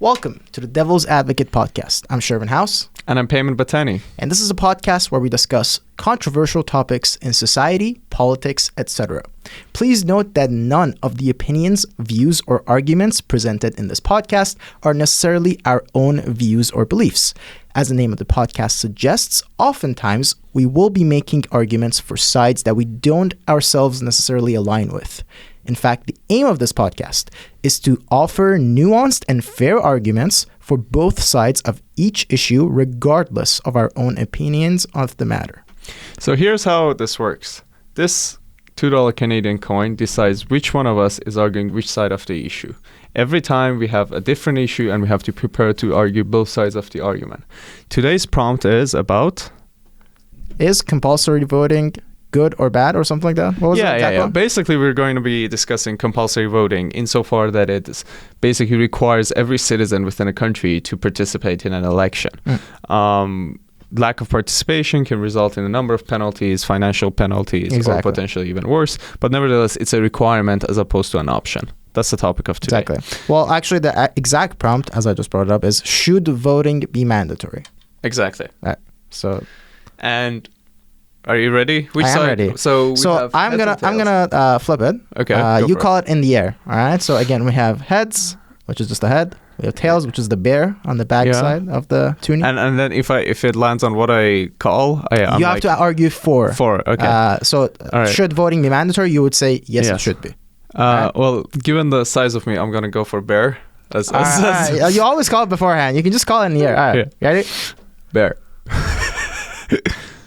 Welcome to the Devil's Advocate podcast. I'm Shervin House. And I'm Payman Batani. And this is a podcast where we discuss controversial topics in society, politics, etc. Please note that none of the opinions, views, or arguments presented in this podcast are necessarily our own views or beliefs. As the name of the podcast suggests, oftentimes we will be making arguments for sides that we don't ourselves necessarily align with. In fact, the aim of this podcast is to offer nuanced and fair arguments for both sides of each issue, regardless of our own opinions of the matter. So here's how this works. This $2 Canadian coin decides which one of us is arguing which side of the issue. Every time we have a different issue and we have to prepare to argue both sides of the argument. Today's prompt is about... Is compulsory voting good or bad or something like that? What was Yeah. Basically, we're going to be discussing compulsory voting insofar that it basically requires every citizen within a country to participate in an election. Lack of participation can result in a number of penalties, financial penalties, or potentially even worse. But nevertheless, it's a requirement as opposed to an option. That's the topic of today. Exactly. Well, actually, the exact prompt, as I just brought it up, is should voting be mandatory? Exactly. And are you ready? I am ready. So I'm gonna flip it. Okay. You call it in the air. All right. So again, we have heads, which is just the head. We have tails, which is the bear on the back side of the tunic. And then if it lands on what I call, you have to argue for. Okay. Should voting be mandatory? You would say yes. It should be. Well, given the size of me, I'm gonna go for bear. You always call it beforehand. You can just call it in the air. All right. Ready? Bear.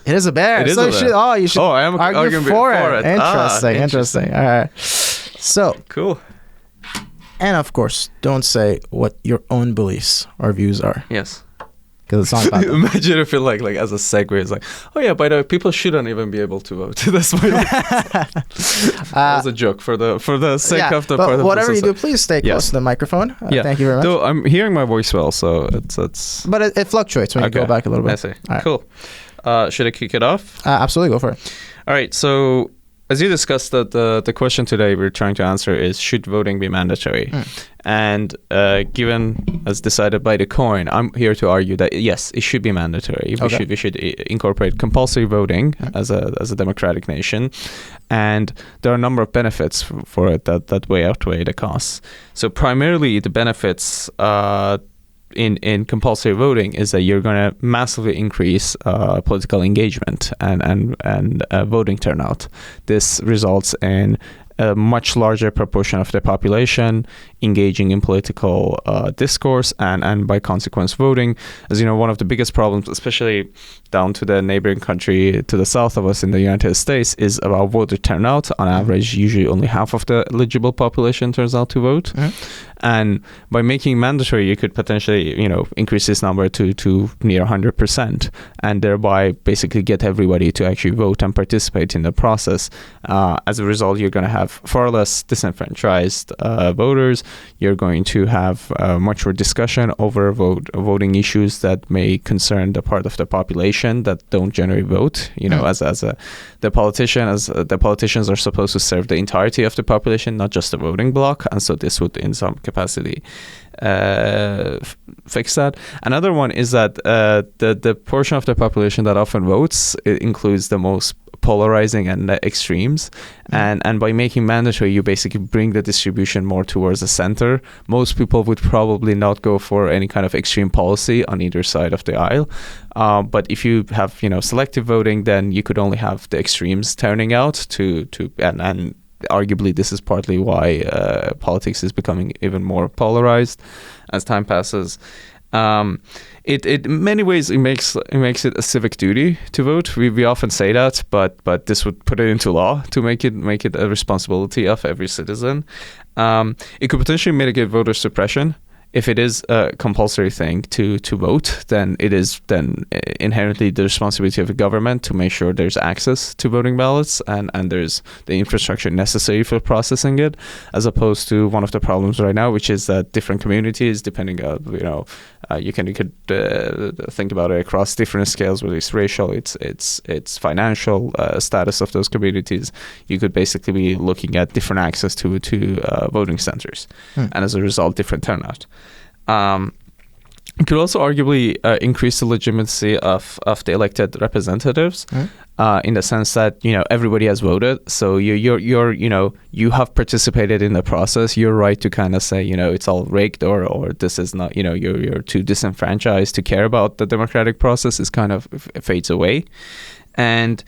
It is a bear. It is a bear. You should I am argue for it. Interesting. All right. So cool. And of course, don't say what your own beliefs or views are. Yes. Because it's not about them. Imagine if it like as a segue, it's like, oh yeah, by the way, people shouldn't even be able to vote. That's my that was a joke for the sake of the part of whatever you do, please stay close to the microphone. Thank you very much. Though I'm hearing my voice well, so it's. But it fluctuates when you go back a little bit. I see. Right. Cool. Should I kick it off? Absolutely, go for it. All right. So, as you discussed, the question today we're trying to answer is, should voting be mandatory? And given as decided by the coin, I'm here to argue that yes, it should be mandatory. We should incorporate compulsory voting as a democratic nation, and there are a number of benefits for it that way outweigh the costs. So primarily, the benefits in compulsory voting is that you're going to massively increase political engagement and voting turnout. This results in a much larger proportion of the population engaging in political discourse and by consequence voting. As you know, one of the biggest problems, especially down to the neighboring country to the south of us in the United States, is about voter turnout. On average, usually only half of the eligible population turns out to vote. And by making mandatory, you could potentially, increase this number to near 100%, and thereby basically get everybody to actually vote and participate in the process. As a result, you're going to have far less disenfranchised voters. You're going to have much more discussion over voting issues that may concern the part of the population that don't generally vote. The politicians are supposed to serve the entirety of the population, not just the voting bloc, and so this would, in some capacity, fix that. Another one is that the portion of the population that often votes, it includes the most polarizing and the extremes, and by making mandatory, you basically bring the distribution more towards the center. Most people would probably not go for any kind of extreme policy on either side of the aisle, but if you have selective voting, then you could only have the extremes turning out and arguably this is partly why politics is becoming even more polarized as time passes. It in many ways it makes it a civic duty to vote. We often say that, but this would put it into law to make it a responsibility of every citizen. It could potentially mitigate voter suppression. If it is a compulsory thing to vote, then it is inherently the responsibility of the government to make sure there's access to voting ballots and there's the infrastructure necessary for processing it, as opposed to one of the problems right now, which is that different communities, depending on you could think about it across different scales, whether it's racial, it's financial status of those communities. You could basically be looking at different access to voting centers, and as a result, different turnout. It could also arguably increase the legitimacy of the elected representatives, in the sense that everybody has voted, so you have participated in the process. You're right to kind of say it's all rigged, or this is not, you're too disenfranchised to care about the democratic process. Is kind of fades away, and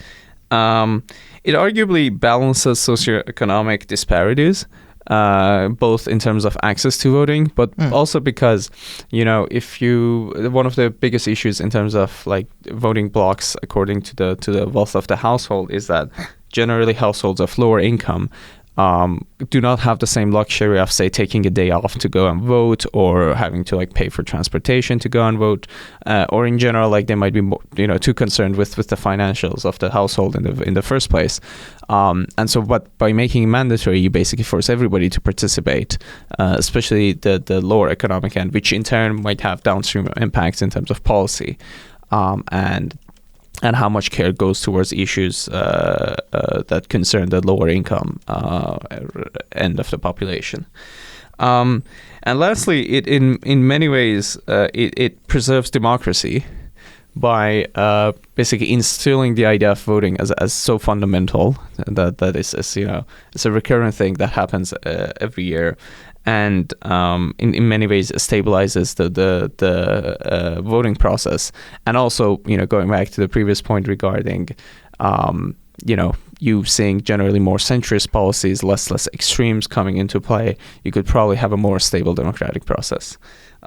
it arguably balances socioeconomic disparities. Both in terms of access to voting, but also because, one of the biggest issues in terms of like voting blocks according to the wealth of the household is that generally households of lower income do not have the same luxury of, say, taking a day off to go and vote, or having to like pay for transportation to go and vote, or in general, like they might be more, too concerned with the financials of the household in the first place. And so, but by making it mandatory, you basically force everybody to participate, especially the lower economic end, which in turn might have downstream impacts in terms of policy, and how much care goes towards issues that concern the lower income end of the population. And lastly, it in many ways it preserves democracy by basically instilling the idea of voting as so fundamental that is it's a recurrent thing that happens every year. And in many ways stabilizes the voting process, and also going back to the previous point regarding you seeing generally more centrist policies, less extremes coming into play, you could probably have a more stable democratic process.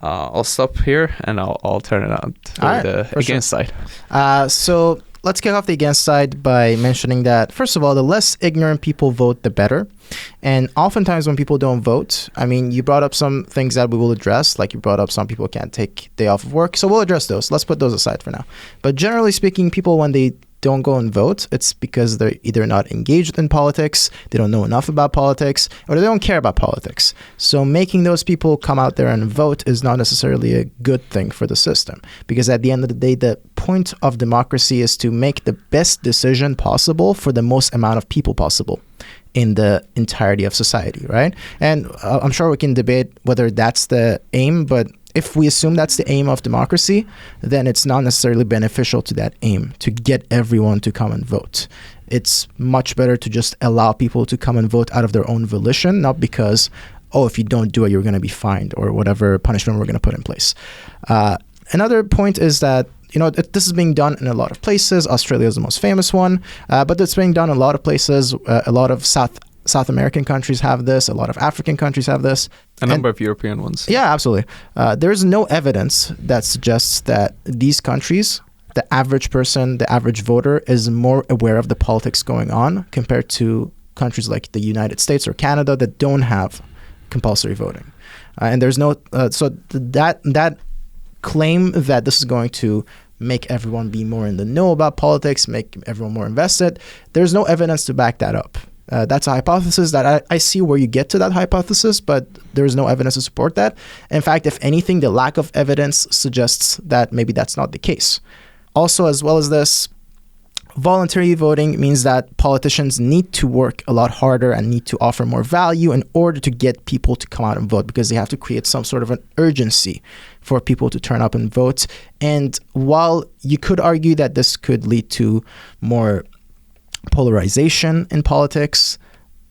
I'll stop here and I'll turn it on to the against side. So let's kick off the against side by mentioning that, first of all, the less ignorant people vote, the better. And oftentimes when people don't vote, I mean, you brought up some things that we will address, like you brought up some people can't take day off of work. So we'll address those. Let's put those aside for now. But generally speaking, people, when they don't go and vote, it's because they're either not engaged in politics, they don't know enough about politics, or they don't care about politics. So making those people come out there and vote is not necessarily a good thing for the system, because at the end of the day, the point of democracy is to make the best decision possible for the most amount of people possible in the entirety of society, right? And I'm sure we can debate whether that's the aim, but if we assume that's the aim of democracy, then it's not necessarily beneficial to that aim to get everyone to come and vote. It's much better to just allow people to come and vote out of their own volition, not because, if you don't do it, you're going to be fined or whatever punishment we're going to put in place. Another point is that this is being done in a lot of places. Australia is the most famous one, but it's being done in a lot of places. A lot of South American countries have this. A lot of African countries have this. A number of European ones. Yeah, absolutely. There's no evidence that suggests that these countries, the average person, the average voter, is more aware of the politics going on compared to countries like the United States or Canada that don't have compulsory voting. And there's no so that claim that this is going to make everyone be more in the know about politics, make everyone more invested, there's no evidence to back that up. That's a hypothesis that I see where you get to that hypothesis, but there's no evidence to support that. In fact, if anything, the lack of evidence suggests that maybe that's not the case. Also, as well as this, voluntary voting means that politicians need to work a lot harder and need to offer more value in order to get people to come out and vote, because they have to create some sort of an urgency for people to turn up and vote. And while you could argue that this could lead to more polarization in politics,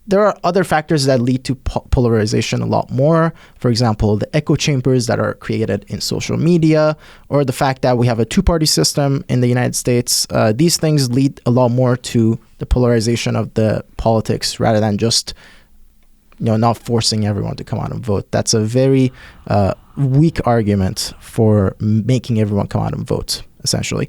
there are other factors that lead to polarization a lot more. For example, the echo chambers that are created in social media, or the fact that we have a two-party system in the United States. These things lead a lot more to the polarization of the politics rather than just not forcing everyone to come out and vote. That's a very weak argument for making everyone come out and vote, essentially.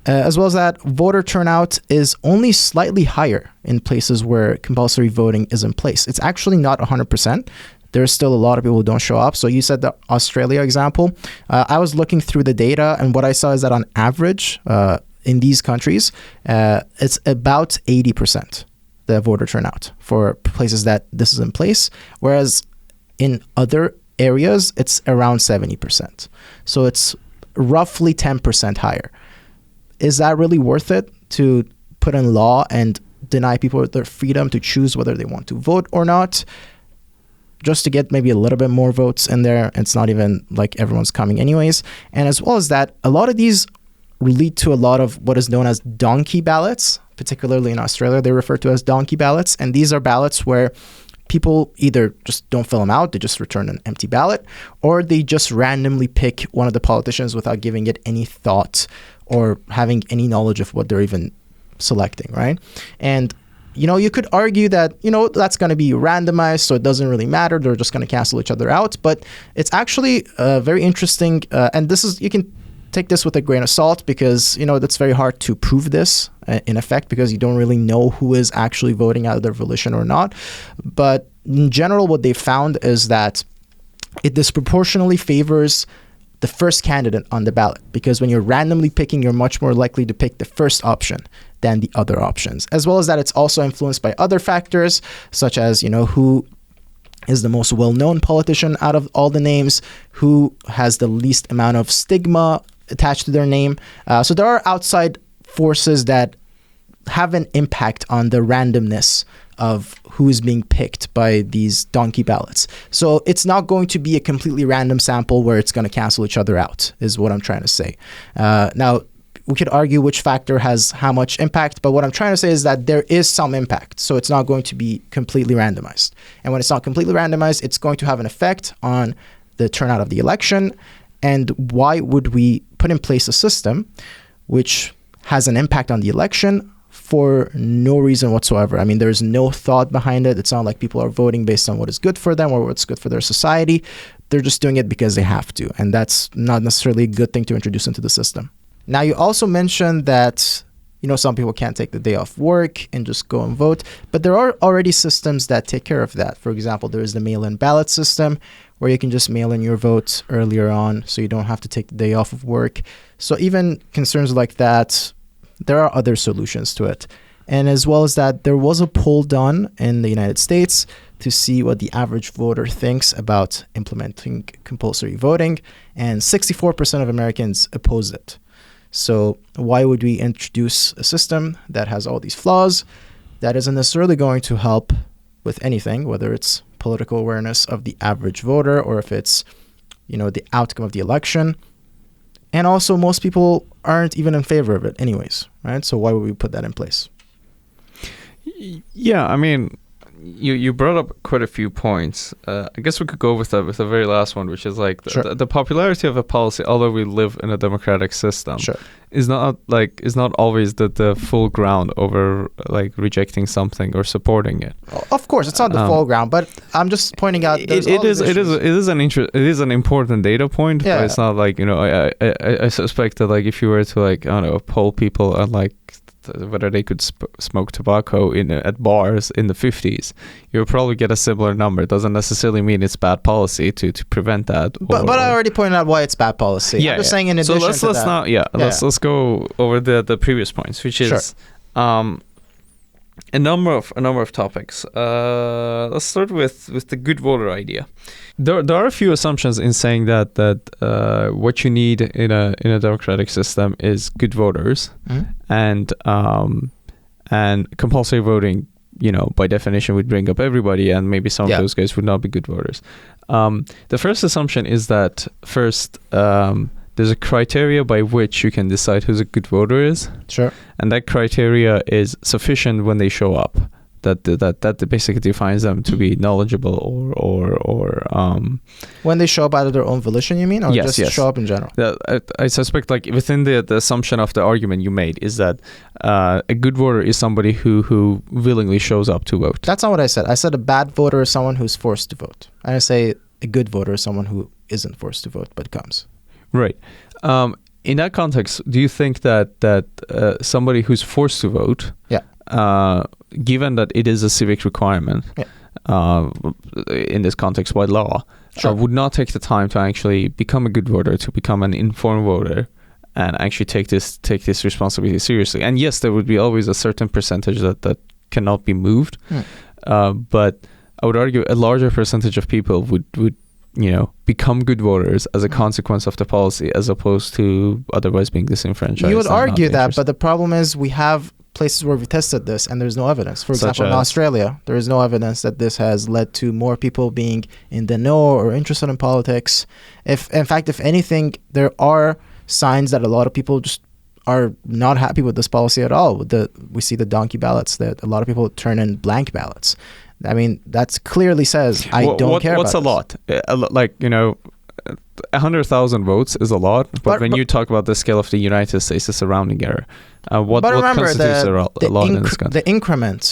As well as that, voter turnout is only slightly higher in places where compulsory voting is in place. It's actually not 100%. There's still a lot of people who don't show up. So you said the Australia example. I was looking through the data, and what I saw is that on average, in these countries, it's about 80%, the voter turnout for places that this is in place, whereas in other areas, it's around 70%. So it's roughly 10% higher. Is that really worth it to put in law and deny people their freedom to choose whether they want to vote or not? just to get maybe a little bit more votes in there. It's not even like everyone's coming anyways. And as well as that, a lot of these lead to a lot of what is known as donkey ballots, particularly in Australia, they refer to as donkey ballots. And these are ballots where people either just don't fill them out, they just return an empty ballot, or they just randomly pick one of the politicians without giving it any thought or having any knowledge of what they're even selecting, right? And you could argue that, that's going to be randomized, so it doesn't really matter. They're just going to cancel each other out. But it's actually very interesting. And you can take this with a grain of salt because, that's very hard to prove this in effect because you don't really know who is actually voting out of their volition or not. But in general, what they found is that it disproportionately favors the first candidate on the ballot, because when you're randomly picking, you're much more likely to pick the first option than the other options. As well as that, it's also influenced by other factors, such as, who is the most well-known politician out of all the names, who has the least amount of stigma attached to their name. So there are outside forces that have an impact on the randomness of who is being picked by these donkey ballots. So it's not going to be a completely random sample where it's going to cancel each other out, is what I'm trying to say. Now, we could argue which factor has how much impact, but what I'm trying to say is that there is some impact. So it's not going to be completely randomized. And when it's not completely randomized, it's going to have an effect on the turnout of the election. And why would we put in place a system which has an impact on the election for no reason whatsoever? I mean, there's no thought behind it. It's not like people are voting based on what is good for them or what's good for their society. They're just doing it because they have to. And that's not necessarily a good thing to introduce into the system. Now, you also mentioned that, some people can't take the day off work and just go and vote. But there are already systems that take care of that. For example, there is the mail-in ballot system where you can just mail in your votes earlier on so you don't have to take the day off of work. So even concerns like that, there are other solutions to it. And as well as that, there was a poll done in the United States to see what the average voter thinks about implementing compulsory voting, and 64% of Americans opposed it. So why would we introduce a system that has all these flaws that isn't necessarily going to help with anything, whether it's political awareness of the average voter or if it's, the outcome of the election? And also, most people aren't even in favor of it anyways, right? So why would we put that in place? Yeah, I mean, you brought up quite a few points. I guess we could go with the very last one, which is like the popularity of a policy, although we live in a democratic system, is not always the full ground over like rejecting something or supporting it. Of course, it's not the full ground, but I'm just pointing out it is an important data point, but it's not like, I suspect that like if you were to like, I don't know, poll people and like whether they could smoke tobacco at bars in the 50s, you'll probably get a similar number. It doesn't necessarily mean it's bad policy to prevent that. But I already pointed out why it's bad policy. I'm just saying in addition to that. Let's go over the previous points, which is a number of topics. Let's start with the good voter idea. There are a few assumptions in saying that what you need in a democratic system is good voters, and compulsory voting, by definition would bring up everybody, and maybe some of those guys would not be good voters. The first assumption is that first there's a criteria by which you can decide who's a good voter is. Sure. And that criteria is sufficient when they show up. That basically defines them to be knowledgeable or when they show up out of their own volition, you mean, or show up in general? I suspect like within the assumption of the argument you made is that a good voter is somebody who willingly shows up to vote. That's not what I said. I said a bad voter is someone who's forced to vote. I didn't say a good voter is someone who isn't forced to vote but comes. Right. In that context, do you think that somebody who's forced to vote, given that it is a civic requirement, in this context by law, would not take the time to actually become a good voter, to become an informed voter, and actually take this responsibility seriously? And yes, there would be always a certain percentage that cannot be moved, but I would argue a larger percentage of people would become good voters as a consequence of the policy, as opposed to otherwise being disenfranchised. You would argue that, but the problem is we have places where we tested this and there's no evidence. For Such example, in as? Australia, there is no evidence that this has led to more people being in the know or interested in politics. In fact, if anything, there are signs that a lot of people just are not happy with this policy at all. We see the donkey ballots, that a lot of people turn in blank ballots. I mean, that clearly says, I don't care what's about this. a lot? Like, 100,000 votes is a lot, but when you talk about the scale of the United States, it's a rounding error. What constitutes a lot in this country? The increment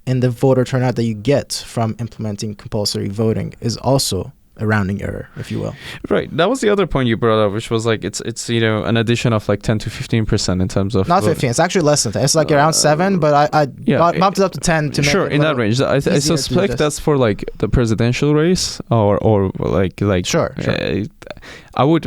in the voter turnout that you get from implementing compulsory voting is also a rounding error, if you will. Right. That was the other point you brought up, which was like it's an addition of like 10 to 15% in terms of not 15. It's actually less than 10. It's like around 7, but I bumped it up to 10 to make sure it in that range. I suspect that's for like the presidential race or like sure. I would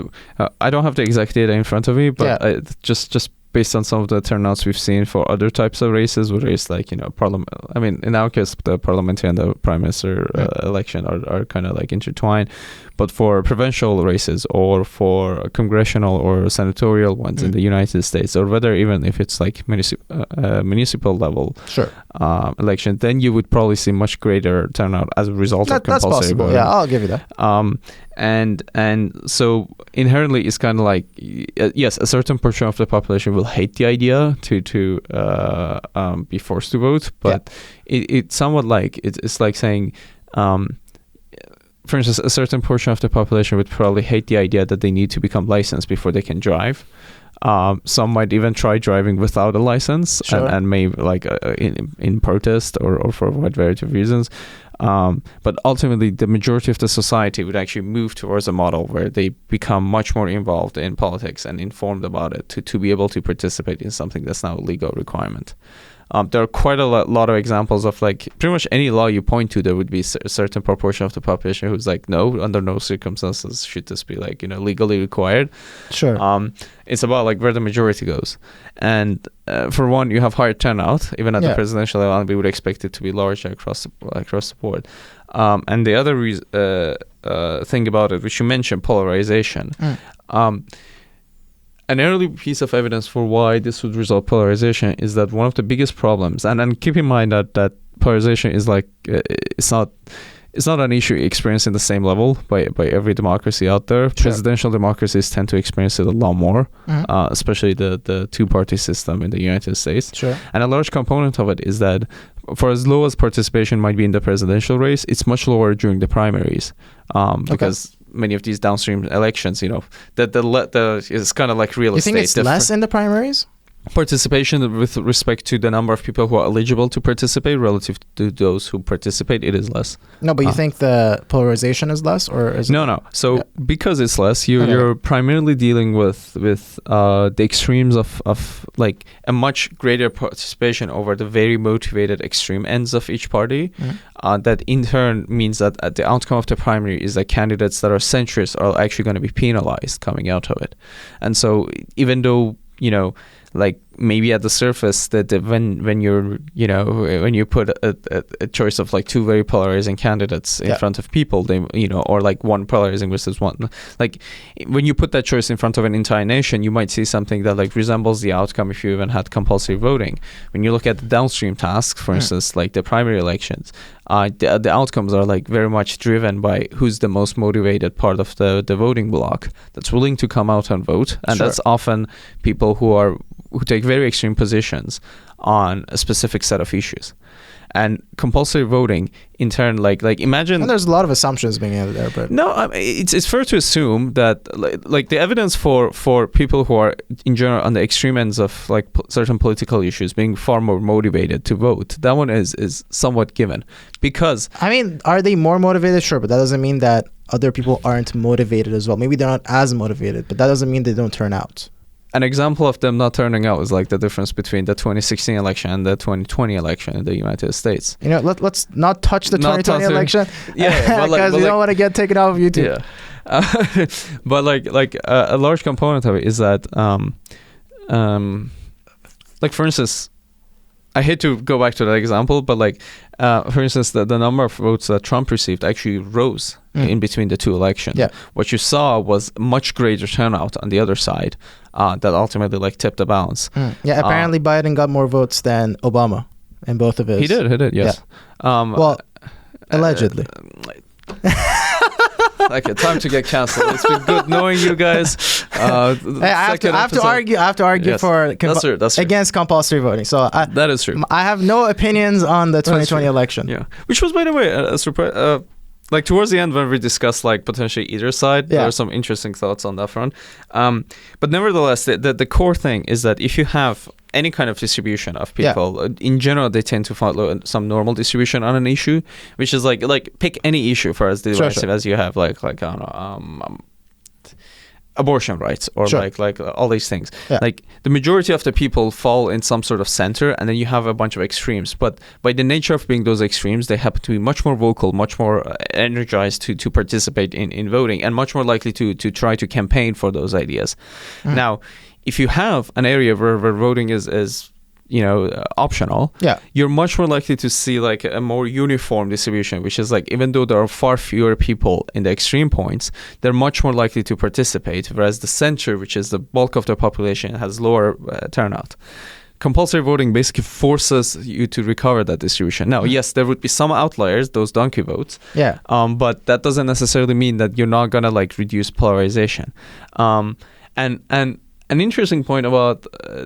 I don't have the exact data in front of me, but just based on some of the turnouts we've seen for other types of races, whether it's like, parliament. I mean, in our case, the parliamentary and the prime minister election are kind of like intertwined. But for provincial races or for congressional or senatorial ones in the United States, or whether even if it's like municipal level election, then you would probably see much greater turnout as a result of compulsory that's possible. voting. Yeah, I'll give you that. And so inherently it's kind of like, yes, a certain portion of the population will hate the idea to be forced to vote, but it's somewhat like it's like saying, for instance, a certain portion of the population would probably hate the idea that they need to become licensed before they can drive. Some might even try driving without a license and may like in protest or for a wide variety of reasons. But ultimately, the majority of the society would actually move towards a model where they become much more involved in politics and informed about it to be able to participate in something that's now a legal requirement. There are quite a lot of examples of like pretty much any law you point to, there would be a certain proportion of the population who's like, no, under no circumstances should this be like, legally required. Sure. It's about like where the majority goes. And for one, you have higher turnout, even at the presidential level, and we would expect it to be larger across the board. And the other thing about it, which you mentioned, polarization. An early piece of evidence for why this would result polarization is that one of the biggest problems, and keep in mind that polarization is like it's not an issue experienced in the same level by every democracy out there. Sure. Presidential democracies tend to experience it a lot more, especially the two-party system in the United States. Sure. And a large component of it is that for as low as participation might be in the presidential race, it's much lower during the primaries because many of these downstream elections, that is kind of like real estate. You think it's less in the primaries? Participation with respect to the number of people who are eligible to participate relative to those who participate, it is less. No, but you think the polarization is less, or is no? So because it's less, you're primarily dealing with the extremes of like a much greater participation over the very motivated extreme ends of each party. That in turn means that the outcome of the primary is that candidates that are centrist are actually going to be penalized coming out of it. And so even though like maybe at the surface that when you put a choice of like two very polarizing candidates in front of people, they or like one polarizing versus one, like when you put that choice in front of an entire nation, you might see something that like resembles the outcome if you even had compulsory voting. When you look at the downstream tasks, for instance, like the primary elections, the outcomes are like very much driven by who's the most motivated part of the voting bloc that's willing to come out and vote, and that's often people who take very extreme positions on a specific set of issues. And compulsory voting, in turn, like imagine. And there's a lot of assumptions being added there, but no, I mean, it's fair to assume that like the evidence for people who are in general on the extreme ends of like certain political issues being far more motivated to vote, that one is somewhat given, because I mean, are they more motivated? Sure, but that doesn't mean that other people aren't motivated as well. Maybe they're not as motivated, but that doesn't mean they don't turn out. An example of them not turning out is like the difference between the 2016 election and the 2020 election in the United States. Let's not touch the 2020 election. Because we don't want to get taken off of YouTube. Yeah. But like a large component of it is that, like for instance, I hate to go back to that example, but like For instance, the number of votes that Trump received actually rose in between the two elections. Yeah. What you saw was much greater turnout on the other side that ultimately like tipped the balance. Yeah, apparently Biden got more votes than Obama in both of his. He did, yes. Well, allegedly. Okay, time to get canceled. It's been good knowing you guys. I have to argue Yes. for That's true. against compulsory voting. So that is true. I have no opinions on the 2020 election. Yeah, which was, by the way, a surprise. Like towards the end when we discussed like potentially either side, there are some interesting thoughts on that front. But nevertheless, the core thing is that if you have any kind of distribution of people, in general, they tend to follow some normal distribution on an issue, which is like pick any issue for as divisive as you have, like I don't know, abortion rights or like all these things. Like the majority of the people fall in some sort of center, and then you have a bunch of extremes. But by the nature of being those extremes, they happen to be much more vocal, much more energized to participate in voting, and much more likely to try to campaign for those ideas. Now, if you have an area where voting is optional, you're much more likely to see like a more uniform distribution, which is like, even though there are far fewer people in the extreme points, they're much more likely to participate, whereas the center, which is the bulk of the population, has lower turnout. Compulsory voting basically forces you to recover that distribution. Now, yes, there would be some outliers, those donkey votes, but that doesn't necessarily mean that you're not gonna like reduce polarization. And an interesting point about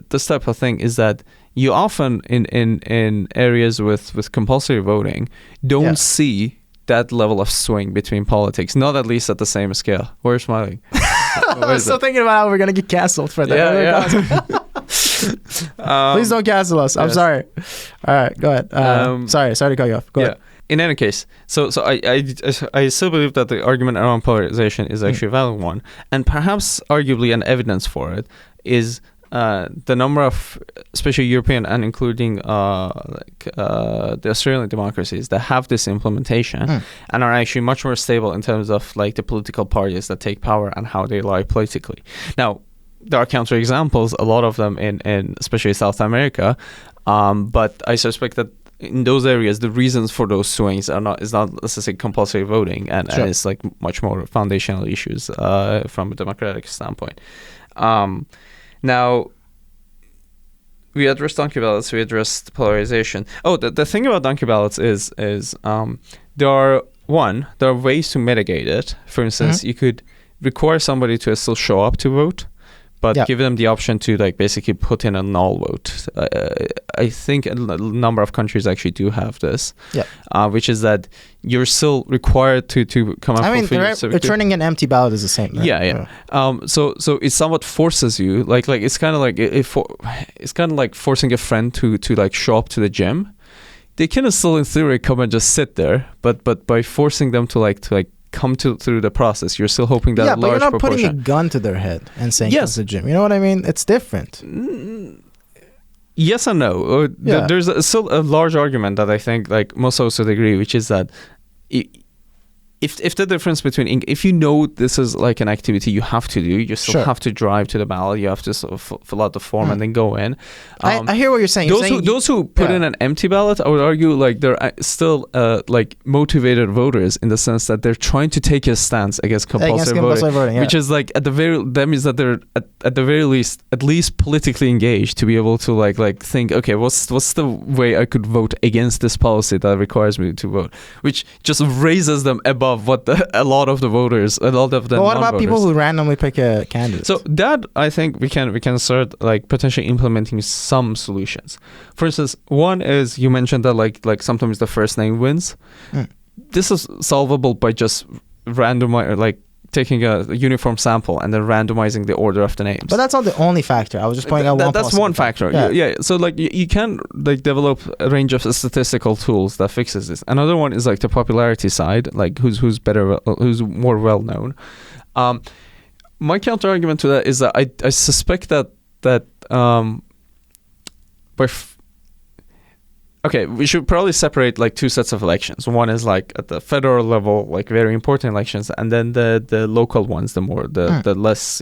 this type of thing is that you often in areas with compulsory voting don't see that level of swing between politics, not at least at the same scale. Why are you smiling? I was still thinking about how we're going to get canceled for that. Please don't cancel us. I'm sorry. All right, go ahead. Sorry to cut you off. Go ahead. In any case, so I still believe that the argument around polarization is actually a valid one, and perhaps arguably an evidence for it is the number of, especially European and including the Australian democracies that have this implementation and are actually much more stable in terms of like the political parties that take power and how they lie politically. Now, there are counterexamples, a lot of them in especially South America, but I suspect that in those areas, the reasons for those swings is not necessarily compulsory voting, and it's like much more foundational issues from a democratic standpoint. Now, we addressed donkey ballots, we addressed polarization. Oh, the thing about donkey ballots is there are ways to mitigate it. For instance, you could require somebody to still show up to vote, but give them the option to like basically put in a null vote. I think a number of countries actually do have this, which is that you're still required to come up with. I mean, returning an empty ballot is the same. Right? So it somewhat forces you, like it's kind of like it's kind of like forcing a friend to like show up to the gym. They can still in theory come and just sit there, but by forcing them to come through the process, you're still hoping that a large proportion. But you're not putting a gun to their head and saying come to the gym. You know what I mean? It's different. Yes and no. There's still a large argument that I think like most also agree, which is that if the difference between if you know this is like an activity you have to do, you still have to drive to the ballot, you have to sort of fill out the form and then go in. I hear what you're saying. Those who put in an empty ballot, I would argue like they're still like motivated voters in the sense that they're trying to take a stance against compulsory voting, which is like that means that they're at the very least at least politically engaged to be able to like think, okay, what's the way I could vote against this policy that requires me to vote, which just raises them above what a lot of the voters, a lot of the But what about people who randomly pick a candidate? So that I think we can start like potentially implementing some solutions. For instance, one is you mentioned that like sometimes the first name wins. This is solvable by just taking a uniform sample and then randomizing the order of the names. But that's not the only factor. I was just pointing out one. That's one factor. Yeah. So like you can like develop a range of statistical tools that fixes this. Another one is like the popularity side, like who's more well known. My counter argument to that is that I suspect that okay, we should probably separate like two sets of elections. One is like at the federal level, like very important elections, and then the local ones, the less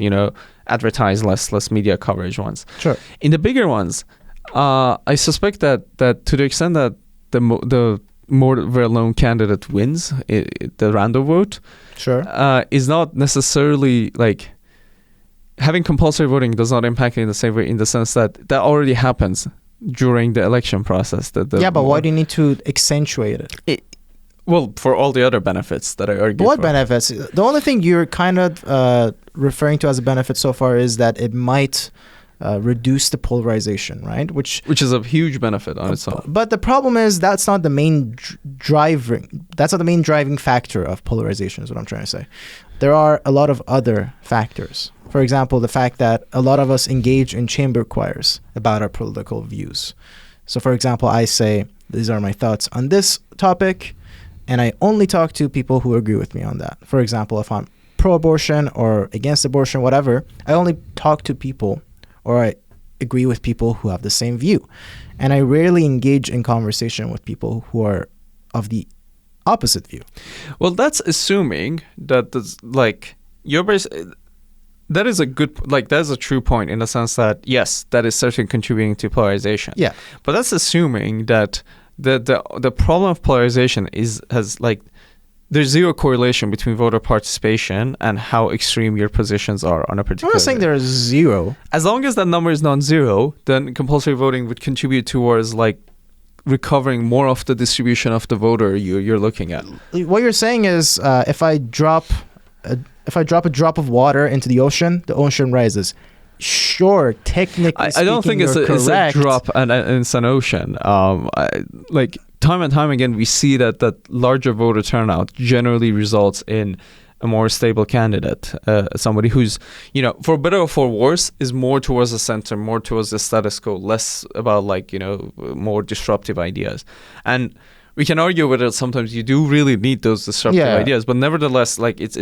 advertised, less media coverage ones. Sure. In the bigger ones, I suspect that to the extent that the more well-known candidate wins the random vote, Sure. is not necessarily like having compulsory voting does not impact it in the same way, in the sense that already happens during the election process. Yeah, but why do you need to accentuate it? Well, for all the other benefits that I argue. What for. benefits? The only thing you're kind of referring to as a benefit so far is that it might reduce the polarization, right? Which is a huge benefit on its own. But the problem is that's not the main driving factor of polarization, is what I'm trying to say. There are a lot of other factors. For example, the fact that a lot of us engage in chamber choirs about our political views. So, for example, I say, these are my thoughts on this topic, and I only talk to people who agree with me on that. For example, if I'm pro-abortion or against abortion, whatever, I only talk to people, or I agree with people who have the same view. And I rarely engage in conversation with people who are of the opposite view. Well, that's assuming that that is a good, like, that is a true point in the sense that, yes, that is certainly contributing to polarization. Yeah. But that's assuming that the problem of polarization there's zero correlation between voter participation and how extreme your positions are on a particular. I'm not saying there's zero. As long as that number is non-zero, then compulsory voting would contribute towards like recovering more of the distribution of the voter you're looking at. What you're saying is, if I drop a drop of water into the ocean rises. Sure, technically speaking, I don't think it's a drop and it's an ocean. Like time and time again, we see that larger voter turnout generally results in a more stable candidate, somebody who's, for better or for worse, is more towards the center, more towards the status quo, less about more disruptive ideas. And we can argue whether sometimes you do really need those disruptive ideas, but nevertheless, it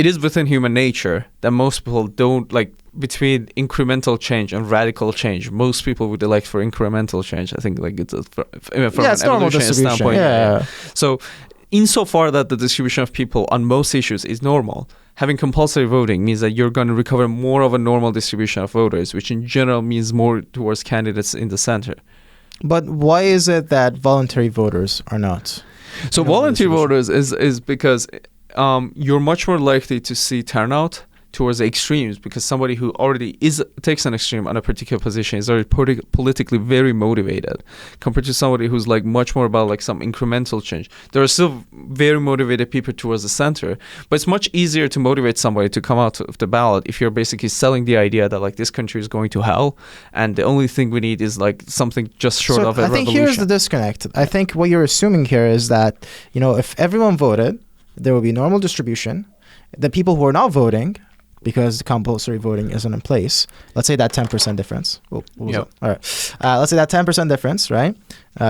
is within human nature that most people don't between incremental change and radical change. Most people would elect for incremental change. I think it's from an evolutionary standpoint. Yeah. So, insofar that the distribution of people on most issues is normal, having compulsory voting means that you're going to recover more of a normal distribution of voters, which in general means more towards candidates in the center. But why is it that voluntary voters are not? So voluntary voters is because you're much more likely to see turnout towards the extremes, because somebody who already takes an extreme on a particular position is already politically very motivated, compared to somebody who's much more about some incremental change. There are still very motivated people towards the center, but it's much easier to motivate somebody to come out of the ballot if you're basically selling the idea that this country is going to hell, and the only thing we need is something just short of a revolution. I think here's the disconnect. I think what you're assuming here is that, if everyone voted, there will be normal distribution. The people who are not voting, because compulsory voting isn't in place, let's say that 10% difference. All right. Let's say that 10% difference, right?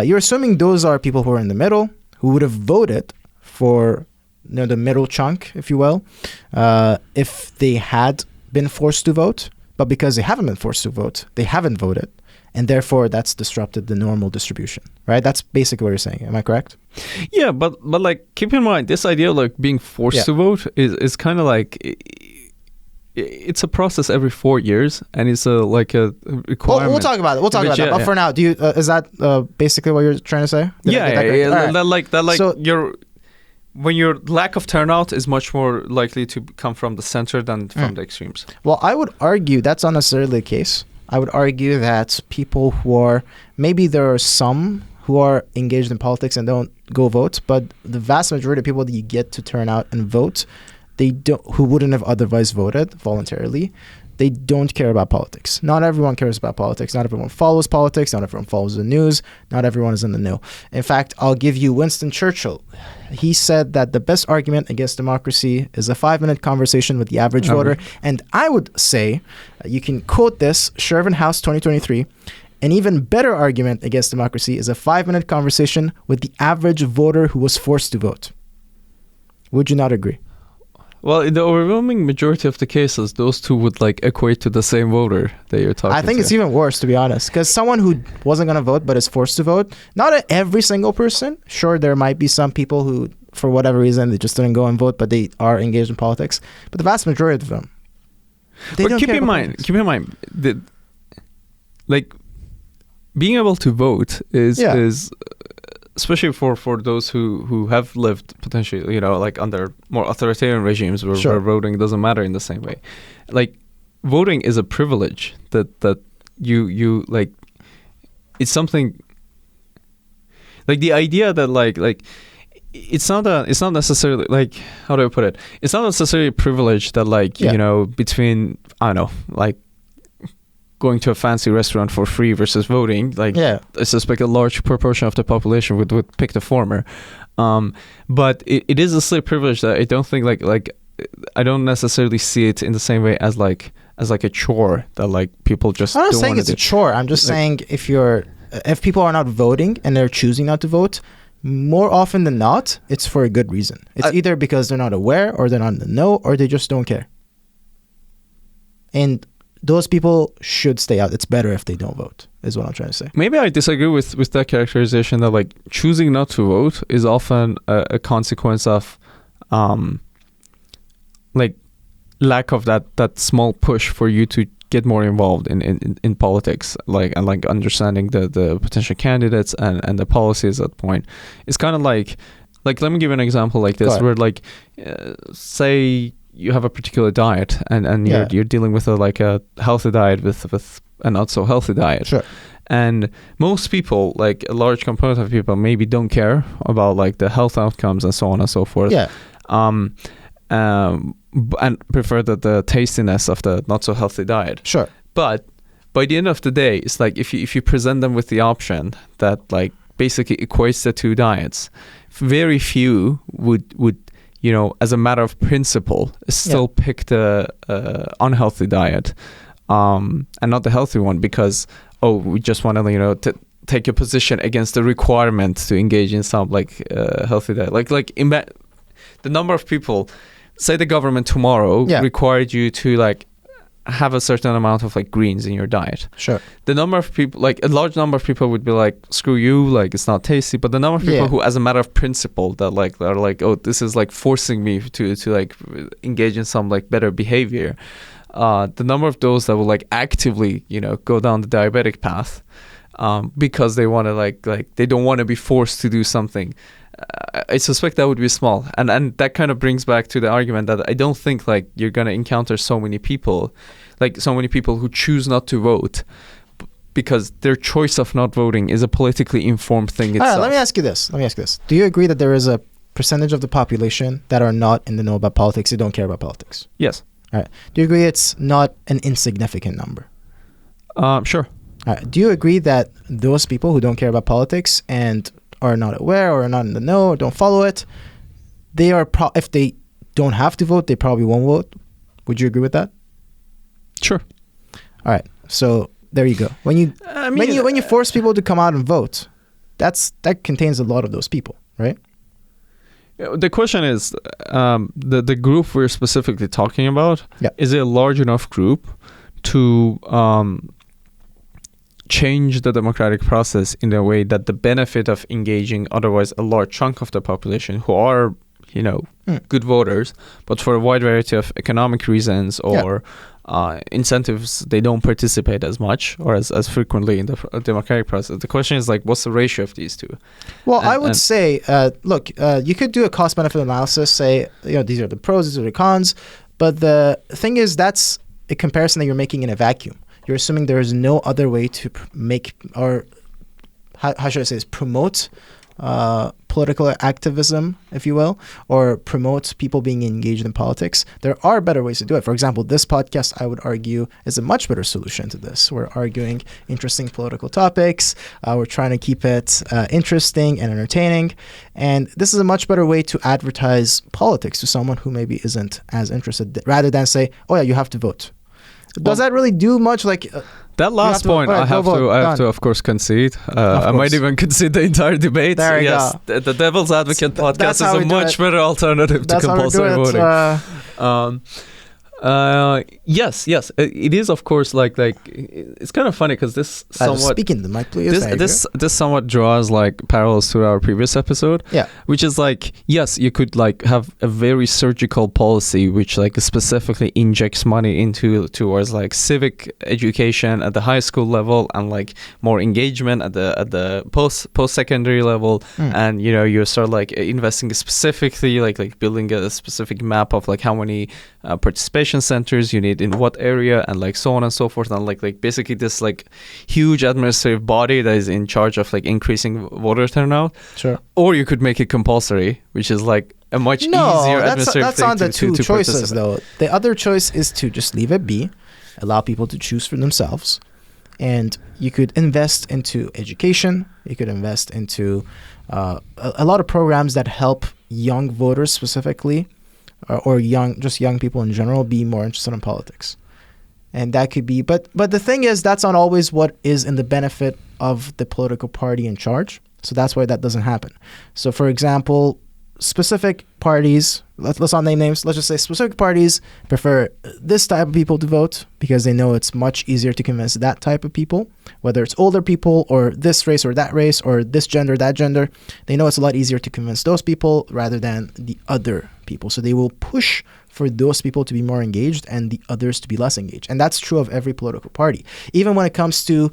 You're assuming those are people who are in the middle, who would have voted for the middle chunk, if you will, if they had been forced to vote. But because they haven't been forced to vote, they haven't voted. And therefore, that's disrupted the normal distribution, right? That's basically what you're saying. Am I correct? Yeah, but keep in mind, this idea of being forced to vote is kind of it's a process every 4 years, and it's a requirement. We'll talk about it. But for now, is that basically what you're trying to say? When your lack of turnout is much more likely to come from the center than from the extremes. Well, I would argue that's not necessarily the case. I would argue that people who are, maybe there are some who are engaged in politics and don't go vote, but the vast majority of people that you get to turn out and vote, who wouldn't have otherwise voted voluntarily, they don't care about politics. Not everyone cares about politics. Not everyone follows politics. Not everyone follows the news. Not everyone is in the know. In fact, I'll give you Winston Churchill. He said that the best argument against democracy is a 5-minute conversation with the average voter. And I would say, you can quote this, Sherwin House 2023, an even better argument against democracy is a 5-minute conversation with the average voter who was forced to vote. Would you not agree? Well, in the overwhelming majority of the cases, those two would equate to the same voter that you're talking to. I think it's even worse, to be honest, because someone who wasn't going to vote but is forced to vote, not every single person. Sure, there might be some people who, for whatever reason, they just didn't go and vote, but they are engaged in politics. But the vast majority of them, keep in mind that being able to vote is especially for those who have lived potentially, like under more authoritarian regimes where voting doesn't matter in the same way. Like, voting is a privilege that you like. It's something like the idea that like it's not necessarily, like, how do I put it? It's not necessarily a privilege that, like, between, I don't know, like going to a fancy restaurant for free versus voting. Like, I suspect a large proportion of the population would pick the former. But it is a slight privilege that I don't think like I don't necessarily see it in the same way as like a chore that, like, people just. I'm not don't saying it's a chore. I'm just saying if people are not voting and they're choosing not to vote, more often than not, it's for a good reason. It's either because they're not aware, or they're not in the know, or they just don't care. And those people should stay out. It's better if they don't vote, is what I'm trying to say. Maybe I disagree with that characterization that, like, choosing not to vote is often a consequence of like lack of that small push for you to get more involved in politics, like, and like understanding the potential candidates and the policies at that point. It's kind of like let me give an example like this, where, like, say you have a particular diet and you're dealing with a healthy diet with a not so healthy diet. Sure. And most people, like a large component of people, maybe don't care about, like, the health outcomes and so on and so forth. Yeah. And prefer the tastiness of the not so healthy diet. Sure. But by the end of the day, it's like if you present them with the option that, like, basically equates the two diets, very few would as a matter of principle still pick the unhealthy diet and not the healthy one, because we just want to take a position against the requirement to engage in some, like, healthy diet. The number of people, say the government tomorrow required you to, like, have a certain amount of, like, greens in your diet. Sure. The number of people, like, a large number of people would be like, screw you, like, it's not tasty. But the number of people who, as a matter of principle, that, like, are like, this is, like, forcing me to like engage in some, like, better behavior. The number of those that will, like, actively, go down the diabetic path, because they want to, like they don't want to be forced to do something. I suspect that would be small, and that kind of brings back to the argument that I don't think, like, you're gonna encounter so many people who choose not to vote because their choice of not voting is a politically informed thing itself. All right, let me ask you this. Do you agree that there is a percentage of the population that are not in the know about politics, who don't care about politics? Yes. All right. Do you agree it's not an insignificant number? Sure. All right. Do you agree that those people who don't care about politics and are not aware or are not in the know or don't follow it, they are if they don't have to vote, they probably won't vote? Would you agree with that? Sure. All right. So there you go. When you force people to come out and vote, that contains a lot of those people, right? The question is, the group we're specifically talking about, is it a large enough group to change the democratic process in a way that the benefit of engaging otherwise a large chunk of the population who are, good voters, but for a wide variety of economic reasons or incentives, they don't participate as much or as frequently in the democratic process. The question is, like, what's the ratio of these two? Well, I would say, look, you could do a cost-benefit analysis, say, these are the pros, these are the cons, but the thing is, that's a comparison that you're making in a vacuum. You're assuming there is no other way to make, or how should I say this, promote political activism, if you will, or promote people being engaged in politics. There are better ways to do it. For example, this podcast, I would argue, is a much better solution to this. We're arguing interesting political topics. We're trying to keep it interesting and entertaining. And this is a much better way to advertise politics to someone who maybe isn't as interested, rather than say, oh yeah, you have to vote. Does that really do much? Like that last point, I have to, of course, concede. I might even concede the entire debate. There you go. The Devil's Advocate podcast is a much better alternative to compulsory voting. Yes. It is, of course, like it's kind of funny because this somewhat speaking the mic, please. this somewhat draws like parallels to our previous episode. Yeah. Which is like, yes, you could like have a very surgical policy which like specifically injects money towards like civic education at the high school level and like more engagement at the post secondary level, and you know, you start like investing specifically like building a specific map of like how many participation centers you need in what area and like so on and so forth, and like basically this like huge administrative body that is in charge of like increasing voter turnout. Sure. Or you could make it compulsory, which is like a much easier administrative that's thing on the two choices participate. though. The other choice is to just leave it be, allow people to choose for themselves, and you could invest into education. You could invest into a lot of programs that help young voters specifically, or young people in general, be more interested in politics. And that could be, but the thing is, that's not always what is in the benefit of the political party in charge. So that's why that doesn't happen. So for example, specific parties, let's not name names, let's just say specific parties prefer this type of people to vote because they know it's much easier to convince that type of people, whether it's older people or this race or that race or this gender, that gender. They know it's a lot easier to convince those people rather than the other people. So they will push for those people to be more engaged and the others to be less engaged. And that's true of every political party. Even when it comes to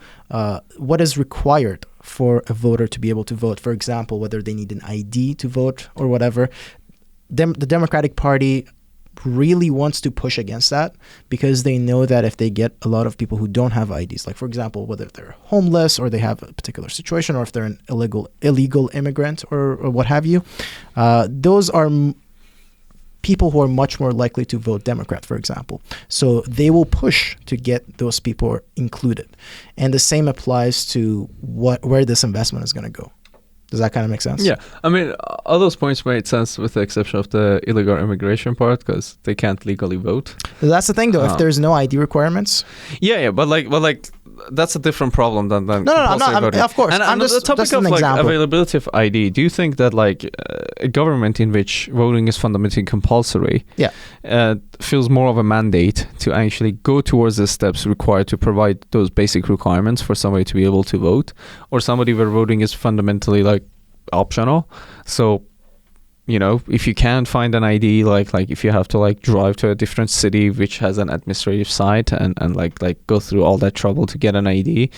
what is required for a voter to be able to vote, for example, whether they need an ID to vote or whatever, the Democratic Party really wants to push against that because they know that if they get a lot of people who don't have IDs, like for example, whether they're homeless or they have a particular situation or if they're an illegal immigrant or what have you, those are people who are much more likely to vote Democrat, for example. So they will push to get those people included. And the same applies to where this investment is going to go. Does that kind of make sense? Yeah. I mean, all those points made sense with the exception of the illegal immigration part because they can't legally vote. That's the thing, though. If there's no ID requirements. Yeah, but like that's a different problem than no, I'm not. Of course. And on the topic of like availability of ID, do you think that like a government in which voting is fundamentally compulsory, feels more of a mandate to actually go towards the steps required to provide those basic requirements for somebody to be able to vote, or somebody where voting is fundamentally like optional? So, you know, if you can't find an ID, like if you have to like drive to a different city which has an administrative site and like go through all that trouble to get an ID,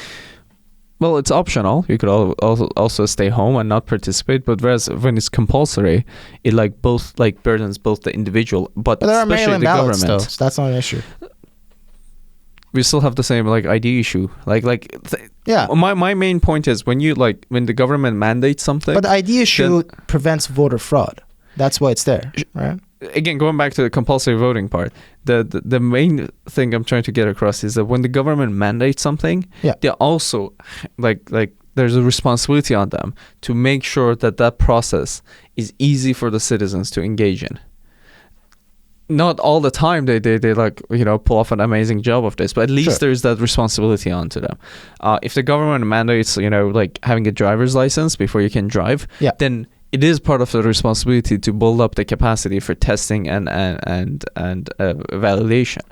well, it's optional. You could also stay home and not participate. But whereas when it's compulsory, it like both like burdens both the individual, but there are especially the government. Though, so that's not an issue. We still have the same like ID issue. My main point is when the government mandates something. But the ID issue prevents voter fraud. That's why it's there, right? Again, going back to the compulsory voting part, the main thing I'm trying to get across is that when the government mandates something, they also like there's a responsibility on them to make sure that process is easy for the citizens to engage in. Not all the time they like, you know, pull off an amazing job of this, but at least there's that responsibility onto them. If the government mandates, you know, like having a driver's license before you can drive, then it is part of the responsibility to build up the capacity for testing and validation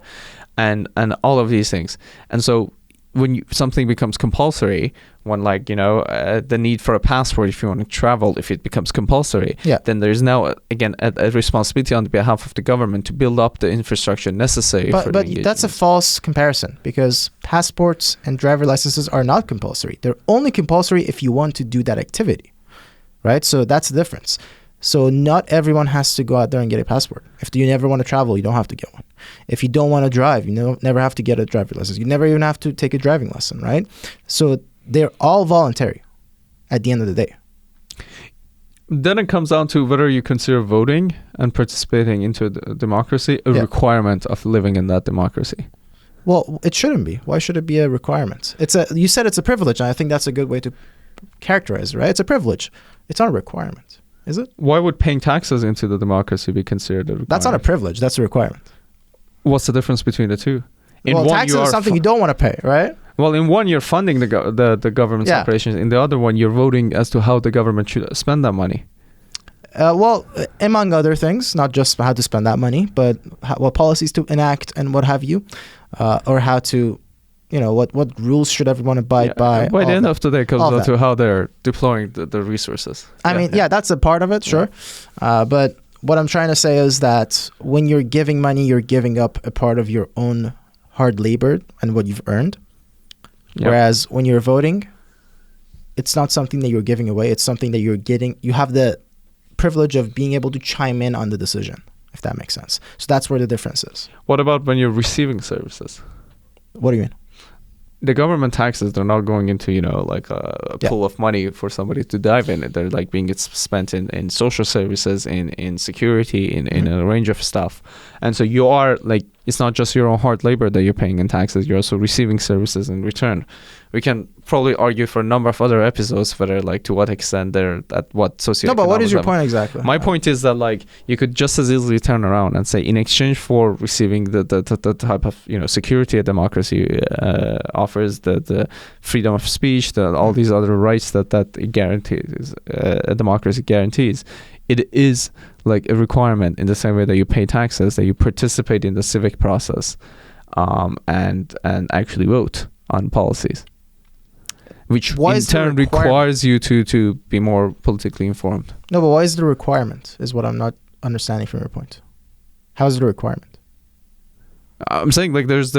and all of these things. And so when something becomes compulsory, when like, you know, the need for a passport if you want to travel, if it becomes compulsory, then there's now again a responsibility on behalf of the government to build up the infrastructure necessary for But that's a false comparison because passports and driver licenses are not compulsory. They're only compulsory if you want to do that activity, right? So that's the difference. So not everyone has to go out there and get a passport. If you never want to travel, you don't have to get one. If you don't want to drive, you never have to get a driver's license. You never even have to take a driving lesson, right? So they're all voluntary at the end of the day. Then it comes down to whether you consider voting and participating into the democracy a requirement of living in that democracy. Well, it shouldn't be. Why should it be a requirement? You said it's a privilege, and I think that's a good way to characterize it, right? It's a privilege. It's not a requirement. Is it? Why would paying taxes into the democracy be considered a requirement? That's not a privilege. That's a requirement. What's the difference between the two? Taxes is something you don't want to pay, right? Well, in one, you're funding the government's operations. In the other one, you're voting as to how the government should spend that money. Among other things, not just how to spend that money, but what policies to enact and what have you, or how to, what rules should everyone abide by. By the end of the day, it comes down to how they're deploying the resources. I mean, that's a part of it, sure. But what I'm trying to say is that when you're giving money, you're giving up a part of your own hard labor and what you've earned. Yep. Whereas when you're voting, it's not something that you're giving away. It's something that you're getting. You have the privilege of being able to chime in on the decision, if that makes sense. So that's where the difference is. What about when you're receiving services? What do you mean? The government taxes, they're not going into, like a pool of money for somebody to dive in. They're like being spent in social services, in security, in a range of stuff. And so you are like, it's not just your own hard labor that you're paying in taxes. You're also receiving services in return. We can probably argue for a number of other episodes whether like to what extent they're at what socioeconomic No, but what is your level. point exactly? My point is that like you could just as easily turn around and say in exchange for receiving the type of security a democracy offers, the freedom of speech, all these other rights that it guarantees, a democracy guarantees, it is like a requirement in the same way that you pay taxes, that you participate in the civic process, and actually vote on policies, which in turn requires you to be more politically informed. No, but why is the requirement is what I'm not understanding from your point. How is it a requirement? I'm saying like there's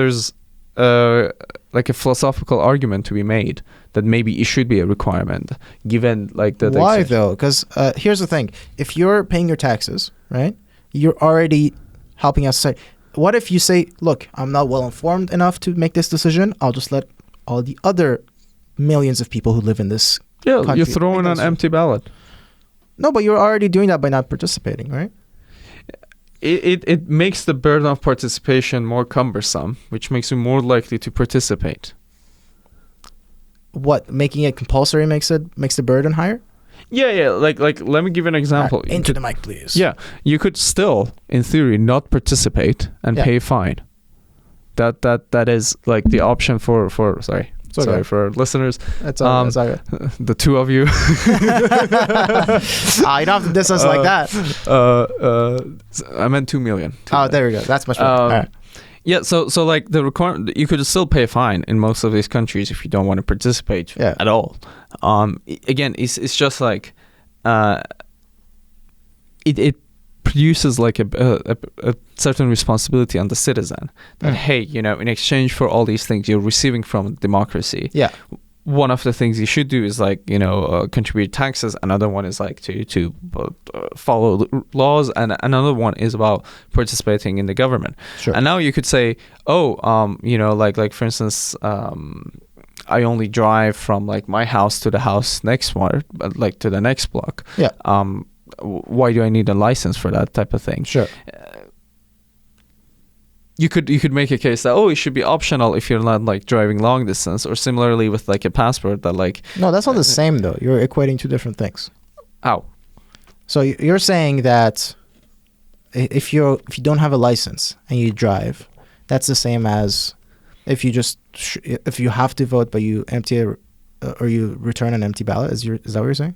like a philosophical argument to be made that maybe it should be a requirement given like the why though? Because here's the thing: if you're paying your taxes, right, you're already helping us say. What if you say, look, I'm not well informed enough to make this decision. I'll just let all the other millions of people who live in this country. You're throwing an empty ballot. No, but you're already doing that by not participating, right? It makes the burden of participation more cumbersome, which makes you more likely to participate. What, making it compulsory makes the burden higher? Yeah. Like let me give you an example. Right, into the mic, please. Yeah, you could still, in theory, not participate and pay a fine. That is like the option for sorry for listeners. That's all good. The two of you. You don't have to diss us like that. I meant 2 million. There we go. That's much better. All right. Yeah, so like the requirement, you could still pay a fine in most of these countries if you don't want to participate at all. Again, it's just like it produces like a certain responsibility on the citizen that hey, in exchange for all these things you're receiving from democracy. Yeah. One of the things you should do is like contribute taxes. Another one is like to follow laws, and another one is about participating in the government. Sure. And now you could say, like for instance, I only drive from like my house to the house next one, like to the next block. Yeah. Why do I need a license for that type of thing? Sure. You could make a case that it should be optional if you're not like driving long distance, or similarly with like a passport that like. No, that's not the same though. You're equating two different things. How? So you're saying that if you don't have a license and you drive, that's the same as if you just if you have to vote but you empty or you return an empty ballot. Is that what you're saying?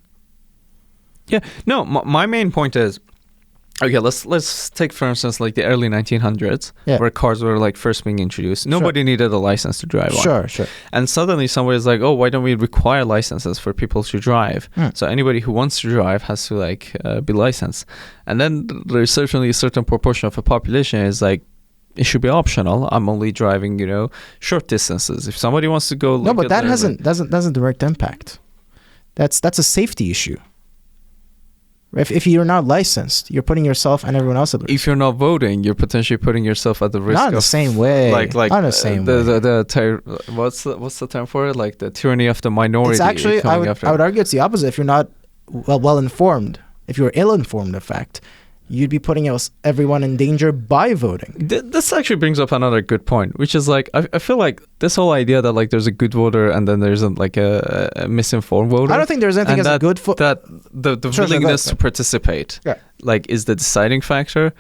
Yeah. No, my main point is. Okay, let's take for instance like the early 1900s where cars were like first being introduced. Nobody needed a license to drive one. Sure. And suddenly somebody's like, why don't we require licenses for people to drive? So anybody who wants to drive has to like be licensed. And then there's certainly a certain proportion of the population is like, it should be optional. I'm only driving, short distances. If somebody wants to go, no, but that doesn't direct impact. That's a safety issue. If you're not licensed, you're putting yourself and everyone else at risk. If you're not voting, you're potentially putting yourself at the risk. Not in the same way. Like not in the same way. What's the term for it? Like the tyranny of the minority. It's actually, I would argue it's the opposite. If you're not well informed, if you're ill informed, in fact, you'd be putting everyone in danger by voting. This actually brings up another good point, which is like I feel like this whole idea that like there's a good voter and then there's like a misinformed voter. I don't think there's anything as a good voter. That the willingness to participate like is the deciding factor.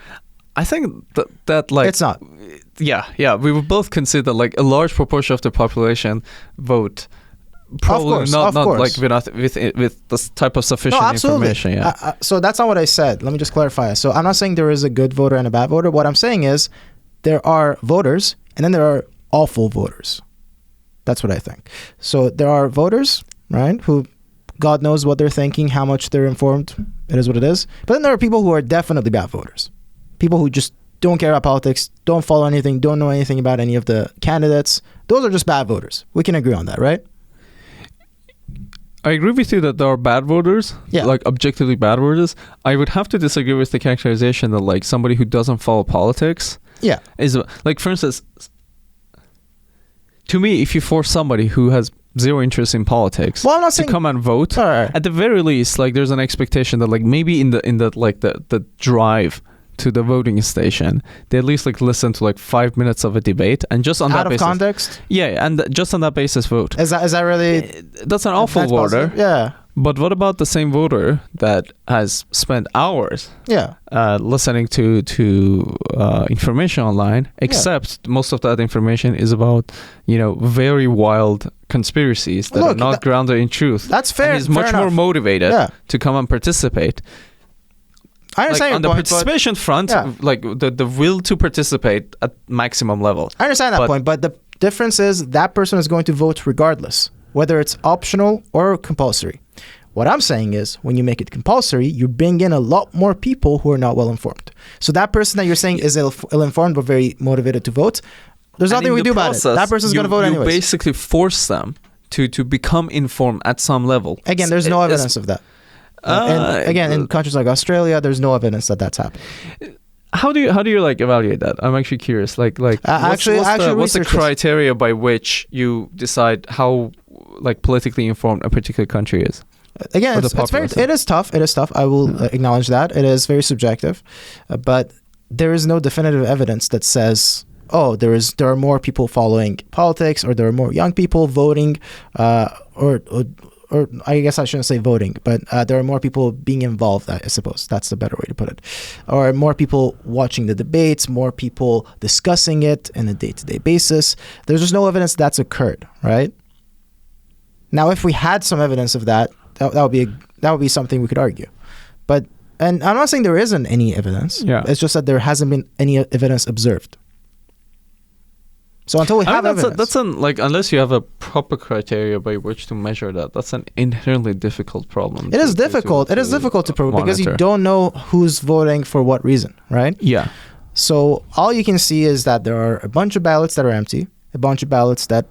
I think that like it's not. Yeah. We would both consider like a large proportion of the population vote probably course, not of course. like with this type of sufficient No, absolutely. information. Yeah. So that's not what I said. Let me just clarify. So I'm not saying there is a good voter and a bad voter. What I'm saying is there are voters and then there are awful voters. That's what I think. So there are voters, right, who God knows what they're thinking, how much they're informed. It is what it is. But then there are people who are definitely bad voters. People who just don't care about politics, don't follow anything, don't know anything about any of the candidates. Those are just bad voters. We can agree on that, right? I agree with you that there are bad voters, like objectively bad voters. I would have to disagree with the characterization that like somebody who doesn't follow politics is like, for instance, to me, if you force somebody who has zero interest in politics to come and vote, at the very least, like there's an expectation that like maybe in the like the drive to the voting station, they at least like listen to like 5 minutes of a debate and just on that basis. Out of context? Yeah, and just on that basis vote. Is that really? That's an awful voter. Positive? Yeah. But what about the same voter that has spent hours listening to information online, except most of that information is about, very wild conspiracies that are not grounded in truth. That's fair. And is much more motivated to come and participate. I understand on the participation front, like the will to participate at maximum level. I understand that point, but the difference is that person is going to vote regardless, whether it's optional or compulsory. What I'm saying is when you make it compulsory, you bring in a lot more people who are not well informed. So that person that you're saying is ill-informed but very motivated to vote, there's nothing we do about it. That person's going to vote anyways. You basically force them to become informed at some level. Again, there's no evidence of that. And again, in countries like Australia, there's no evidence that that's happening. How do you like evaluate that? I'm actually curious. Like what's the criteria by which you decide how like politically informed a particular country is? Again, it is tough. It is tough. I will acknowledge that. It is very subjective, but there is no definitive evidence that says, there are more people following politics, or there are more young people voting, or I guess I shouldn't say voting, but there are more people being involved, I suppose. That's the better way to put it. Or more people watching the debates, more people discussing it on a day-to-day basis. There's just no evidence that's occurred, right? Now, if we had some evidence of that, that would be something we could argue. And I'm not saying there isn't any evidence. Yeah. It's just that there hasn't been any evidence observed. So until we have evidence, unless you have a proper criteria by which to measure that, that's an inherently difficult problem. It is difficult. It is difficult to prove because you don't know who's voting for what reason, right? Yeah. So all you can see is that there are a bunch of ballots that are empty, a bunch of ballots that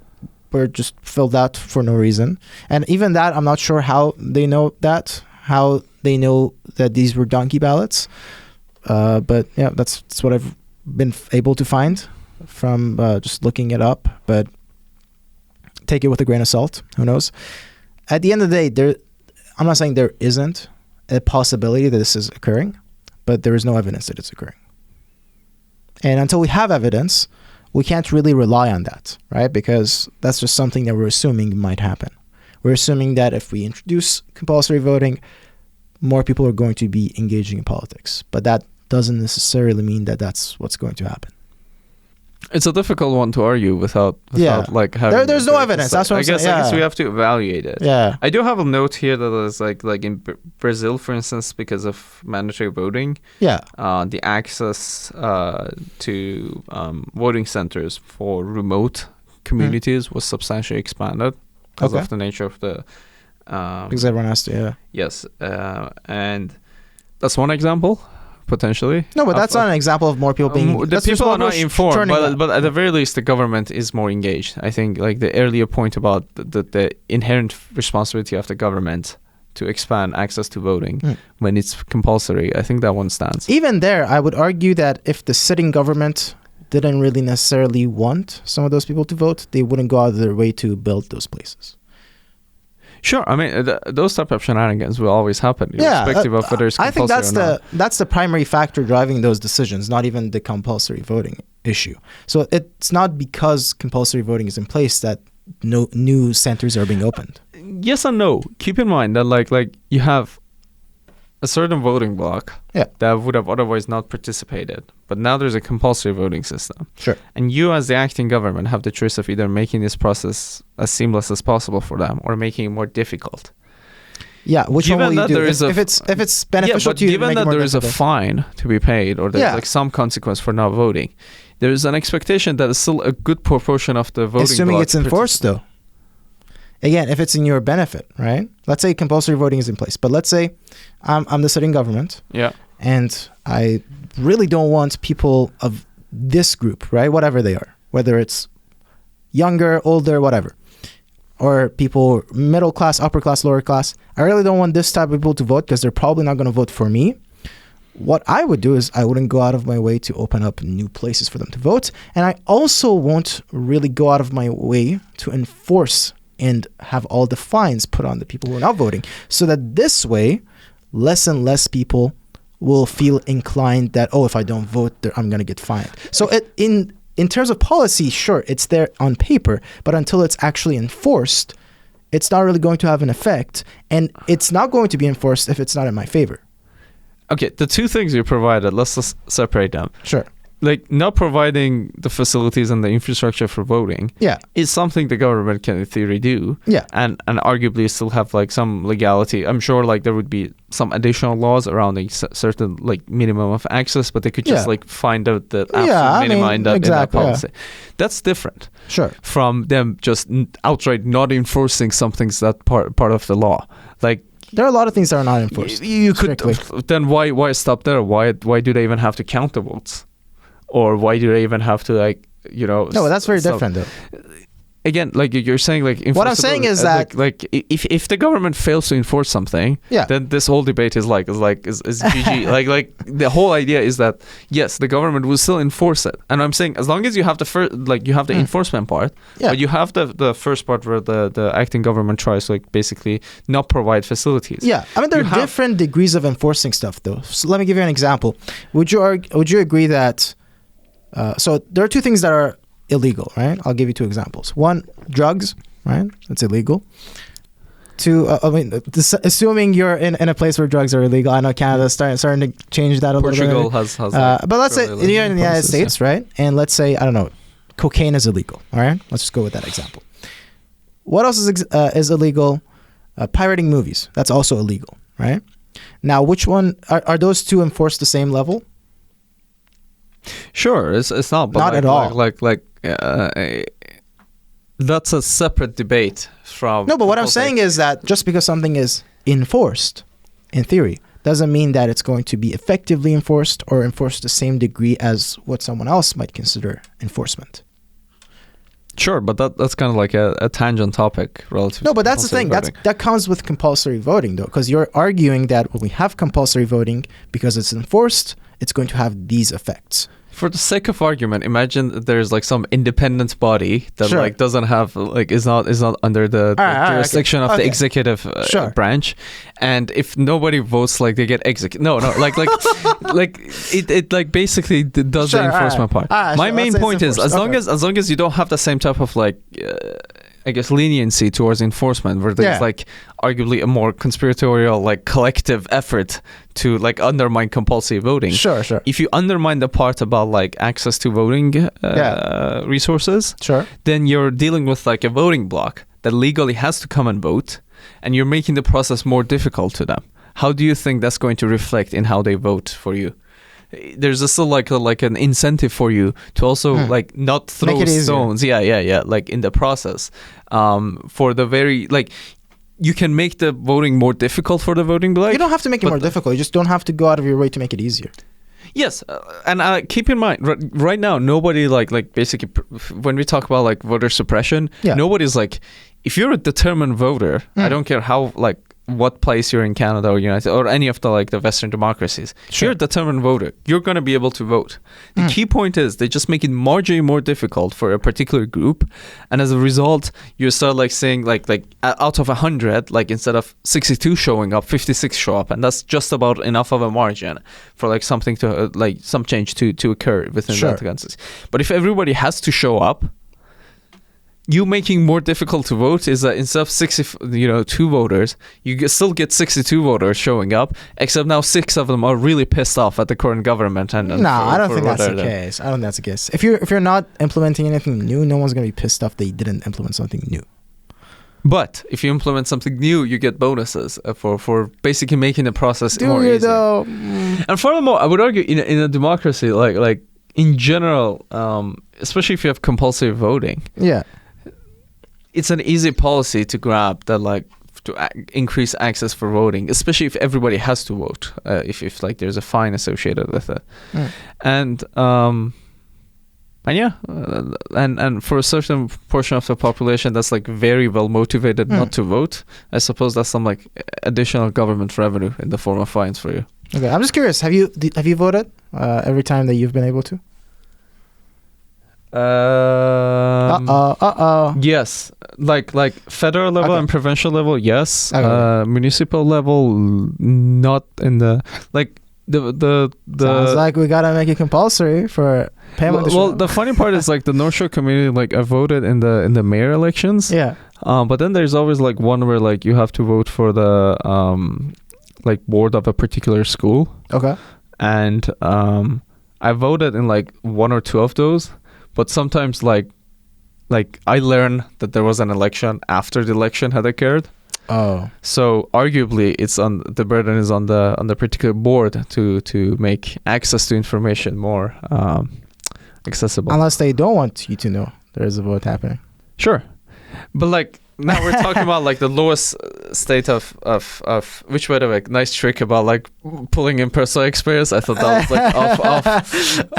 were just filled out for no reason, and even that, I'm not sure how they know that these were donkey ballots. But yeah, that's what I've been able to find from just looking it up, but take it with a grain of salt. Who knows? At the end of the day, I'm not saying there isn't a possibility that this is occurring, but there is no evidence that it's occurring. And until we have evidence, we can't really rely on that, right? Because that's just something that we're assuming might happen. We're assuming that if we introduce compulsory voting, more people are going to be engaging in politics. But that doesn't necessarily mean that that's what's going to happen. It's a difficult one to argue without like having. There's no evidence. That's what I'm saying. I guess we have to evaluate it. Yeah. I do have a note here that is like in Brazil, for instance, because of mandatory voting. Yeah. The access to voting centers for remote communities was substantially expanded because of the nature of the. Because everyone has to. Yeah. Yes, and that's one example. Potentially. No, but that's not an example of more people being... the people are not informed, but at the very least, the government is more engaged. I think like the earlier point about the inherent responsibility of the government to expand access to voting when it's compulsory, I think that one stands. Even there, I would argue that if the sitting government didn't really necessarily want some of those people to vote, they wouldn't go out of their way to build those places. Sure, I mean those type of shenanigans will always happen, irrespective of whether it's compulsory I think that's the primary factor driving those decisions, not even the compulsory voting issue. So it's not because compulsory voting is in place that no new centers are being opened. Yes and no. Keep in mind that like you have a certain voting bloc Yeah. that would have otherwise not participated, but now there's a compulsory voting system. Sure. And you, as the acting government, have the choice of either making this process as seamless as possible for them or making it more difficult. Yeah, which one will you do? If it's beneficial to you, given that there is a fine to be paid or there's like some consequence for not voting, there is an expectation that still a good proportion of the voting. Assuming it's enforced, though. Again, if it's in your benefit, right? Let's say compulsory voting is in place, but let's say I'm the sitting government, and I really don't want people of this group, right? Whatever they are, whether it's younger, older, whatever, or people middle class, upper class, lower class. I really don't want this type of people to vote because they're probably not going to vote for me. What I would do is I wouldn't go out of my way to open up new places for them to vote, and I also won't really go out of my way to enforce and have all the fines put on the people who are not voting, so that this way, less and less people will feel inclined that, oh, if I don't vote, I'm going to get fined. So in terms of policy, sure, it's there on paper, but until it's actually enforced, it's not really going to have an effect, and it's not going to be enforced if it's not in my favor. Okay, the two things you provided, let's just separate them. Sure. Like, not providing the facilities and the infrastructure for voting is something the government can in theory do, and arguably still have like some legality. I'm sure like there would be some additional laws around a certain like minimum of access, but they could just like find out the absolute minimum in that policy. That's different from them just outright not enforcing something's that part of the law. Like, there are a lot of things that are not enforced. You could then why stop there? Why do they even have to count the votes? Or why do they even have to, like, you know... No, that's very different, though. Again, like, you're saying, like... What I'm saying is that... Like, if the government fails to enforce something, then this whole debate is GG. like, the whole idea is that, yes, the government will still enforce it. And I'm saying, as long as you have the first... Like, you have the enforcement part, but you have the first part where the acting government tries to, like, basically not provide facilities. Yeah. I mean, there are different degrees of enforcing stuff, though. So let me give you an example. Would you agree that... so there are two things that are illegal, right? I'll give you two examples. One, drugs, right? That's illegal. Two, assuming you're in a place where drugs are illegal. I know Canada's starting to change that a little bit. Portugal has but let's say you're in the United States, right? And let's say, I don't know, cocaine is illegal, all right? Let's just go with that example. What else is illegal? Pirating movies. That's also illegal, right? Now, which one, are those two enforced the same level? Sure, it's not. But not at all. That's a separate debate from... No, but what I'm saying is that just because something is enforced, in theory, doesn't mean that it's going to be effectively enforced or enforced the same degree as what someone else might consider enforcement. Sure, but that's kind of like a tangent topic relative. No, but that's the thing. That comes with compulsory voting, though, because you're arguing that when we have compulsory voting, because it's enforced, it's going to have these effects. For the sake of argument, imagine that there's like some independent body that like doesn't have like is not under the jurisdiction of the executive branch, and if nobody votes, like they get executed. No, like it like basically does the enforcement part. My main point is as long as you don't have the same type of like I guess leniency towards enforcement, where there's like arguably a more conspiratorial like collective effort to like undermine compulsory voting. Sure. If you undermine the part about like access to voting resources, then you're dealing with like a voting bloc that legally has to come and vote, and you're making the process more difficult to them. How do you think that's going to reflect in how they vote for you? There's still like an incentive for you to also like not throw stones. Yeah. Like in the process, for the very like. You can make the voting more difficult for the voting bloc. You don't have to make it more difficult. You just don't have to go out of your way to make it easier. Yes, and keep in mind, right now, nobody like basically when we talk about like voter suppression, nobody's like, if you're a determined voter, I don't care how like what place you're in Canada or United or any of the like the Western democracies. If you're a determined voter, you're going to be able to vote. The key point is they just make it marginally more difficult for a particular group, and as a result, you start like saying like out of 100, like instead of 62 showing up, 56 show up, and that's just about enough of a margin for like something to like some change to occur within that consensus. But if everybody has to show up, you making more difficult to vote is that instead of 2 voters, you still get 62 voters showing up, except now 6 of them are really pissed off at the current government. I don't think that's the case. I don't think that's the case. If you're not implementing anything new, no one's going to be pissed off they didn't implement something new. But if you implement something new, you get bonuses for basically making the process more easy. Though? And furthermore, I would argue in a democracy, like in general, especially if you have compulsory voting, it's an easy policy to grab that, like, to increase access for voting, especially if everybody has to vote, if like there's a fine associated with it. And for a certain portion of the population that's like very well motivated not to vote, I suppose that's some like additional government revenue in the form of fines for you. Okay, I'm just curious. Have you voted every time that you've been able to? Yes, like federal level and provincial level, yes. Okay. Municipal level, not in the like the. Sounds like we gotta make it compulsory for payment. Well, the funny part is like the North Shore community. Like I voted in the mayor elections. Yeah. But then there's always like one where like you have to vote for the like board of a particular school. Okay. And I voted in like 1 or 2 of those. But sometimes, like I learned that there was an election after the election had occurred. Oh. So arguably, the burden is on the particular board to make access to information more accessible. Unless they don't want you to know there is a vote happening. Sure, but like. Now we're talking about like the lowest state of which, by the way, nice trick about like pulling in personal experience. I thought that was like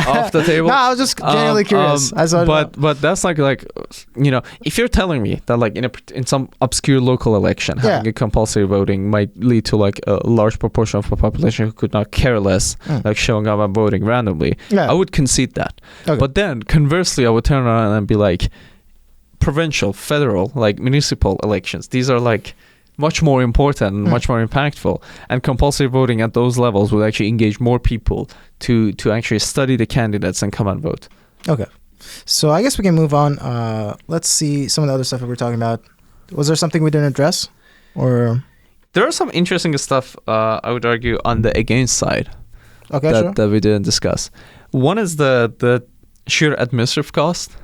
off the table. No, I was just genuinely curious. But that's like if you're telling me that like in some obscure local election having a compulsory voting might lead to like a large proportion of the population who could not care less like showing up and voting randomly, I would concede that. Okay. But then conversely, I would turn around and be like, provincial, federal, like municipal elections, these are like much more important and much more impactful, and compulsory voting at those levels would actually engage more people to actually study the candidates and come and vote. Okay, so I guess we can move on. Let's see some of the other stuff that we're talking about. Was there something we didn't address, or there are some interesting stuff I would argue on the against side that we didn't discuss. One is the sheer administrative cost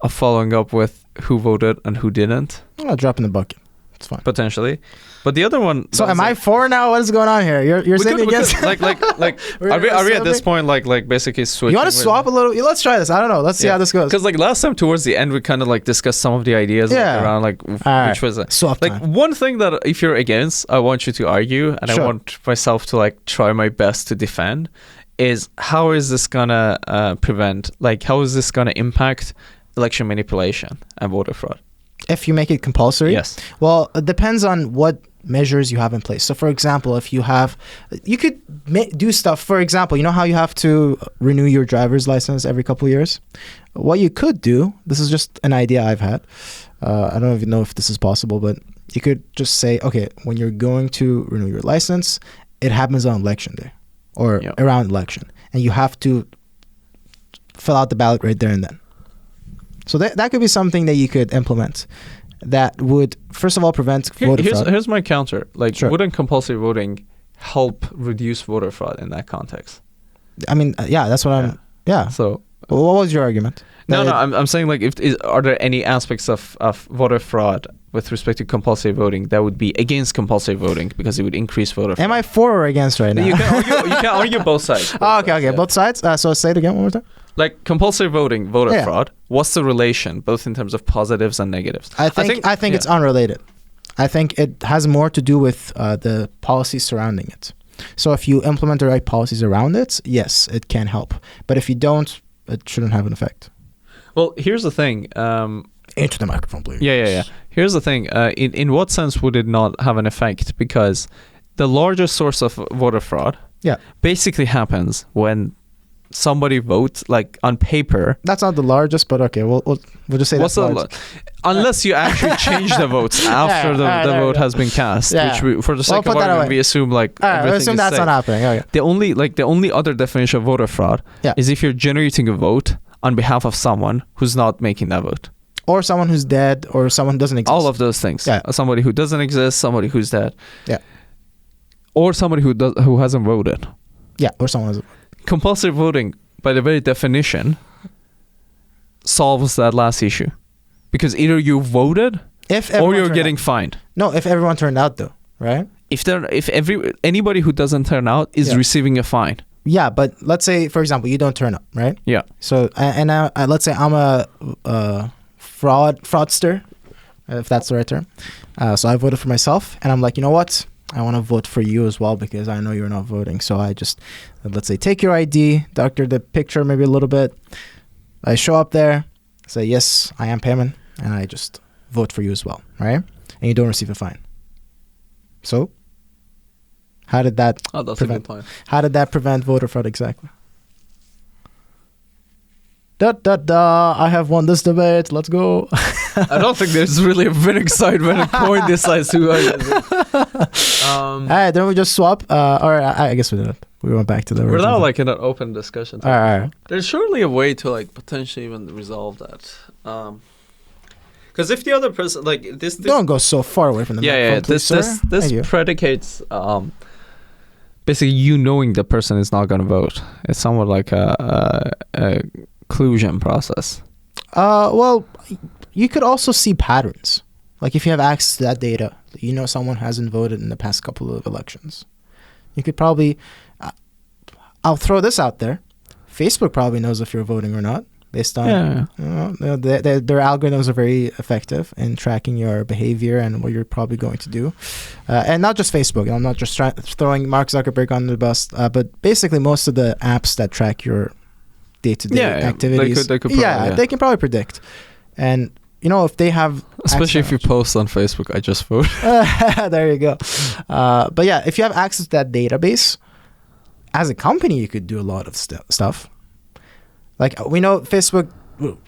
of following up with who voted and who didn't. I'll drop in the bucket. It's fine. Potentially. But the other one... So am I for now? What is going on here? You're saying against... Like are we at this point like basically switching? You want to swap a little? Let's try this. I don't know. Let's see how this goes. Because like last time towards the end, we kind of like discussed some of the ideas around like which was it. Swap like time. One thing that if you're against, I want you to argue, and I want myself to like try my best to defend, is how is this gonna prevent, like how is this gonna impact election manipulation and voter fraud? If you make it compulsory? Yes. Well, it depends on what measures you have in place. So, for example, if you could do stuff. For example, you know how you have to renew your driver's license every couple of years? What you could do, this is just an idea I've had. I don't even know if this is possible, but you could just say, okay, when you're going to renew your license, it happens on election day or around election. And you have to fill out the ballot right there and then. So that could be something that you could implement that would, first of all, prevent voter fraud. Here's my counter. Like, wouldn't compulsory voting help reduce voter fraud in that context? I mean, that's what I'm... Yeah. So... What was your argument? I'm saying, like, are there any aspects of voter fraud with respect to compulsory voting that would be against compulsory voting because it would increase voter fraud? Am I for or against right now? You can argue both sides. Okay. Both sides? So say it again one more time. Like compulsory voting, voter fraud, what's the relation, both in terms of positives and negatives? I think it's unrelated. I think it has more to do with the policies surrounding it. So if you implement the right policies around it, yes, it can help. But if you don't, it shouldn't have an effect. Well, here's the thing. Into the microphone, please. Yeah. Here's the thing. In what sense would it not have an effect? Because the largest source of voter fraud basically happens when somebody votes, like on paper. That's not the largest, but okay, we'll just say that's the unless you actually change the votes after the vote has been cast, which we, for the sake of argument, we assume like everything we assume is that's safe. Not happening. Okay. The only other definition of voter fraud is if you're generating a vote on behalf of someone who's not making that vote. Or someone who's dead, or someone who doesn't exist. All of those things. Yeah. Somebody who doesn't exist, somebody who's dead. Yeah. Or somebody who hasn't voted. Yeah, or someone who's... Compulsory voting, by the very definition, solves that last issue. Because either you voted or you're getting fined. No, if everyone turned out though, right? If anybody who doesn't turn out is receiving a fine. Yeah, but let's say, for example, you don't turn up, right? Yeah. So, and let's say I'm a fraudster, if that's the right term. So I voted for myself, and I'm like, you know what? I want to vote for you as well because I know you're not voting. So I just, let's say, take your ID, doctor the picture maybe a little bit. I show up there, say, yes, I am Payman, and I just vote for you as well, right? And you don't receive a fine. So, how did that How did that prevent voter fraud exactly? I have won this debate. Let's go. I don't think there's really a winning side when a coin decides who I is. Alright, then we just swap. Or I guess we didn't. We went back to the We're now like in an open discussion. Alright. There's surely a way to like potentially even resolve that. Because if the other person like this don't go so far away from the this predicates basically you knowing the person is not going to vote. It's somewhat like a collusion process. Well, you could also see patterns. Like if you have access to that data, you know someone hasn't voted in the past couple of elections. You could probably, I'll throw this out there. Facebook probably knows if you're voting or not, based on their algorithms are very effective in tracking your behavior and what you're probably going to do. And not just Facebook. I'm not just throwing Mark Zuckerberg on the bus, but basically most of the apps that track your day-to-day activities. They could they can probably predict. And you know, if they have, especially if you post on Facebook, I just vote. There you go. But yeah, if you have access to that database, as a company, you could do a lot of stuff. Like we know Facebook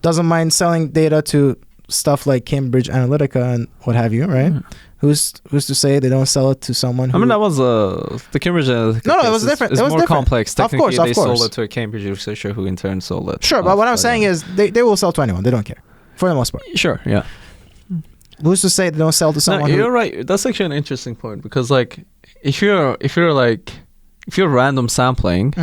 doesn't mind selling data to stuff like Cambridge Analytica and what have you, right? Mm. Who's to say they don't sell it to someone who... I mean, that was the Cambridge Analytica. No, it was different. It's more different. Complex. Technically, of they course. sold it to a Cambridge researcher who in turn sold it. Sure, but what I'm saying is they will sell to anyone. They don't care. For the most part. Sure, yeah. Who's to say they don't sell to someone? No, you're right. That's actually an interesting point because, like, if you're random sampling,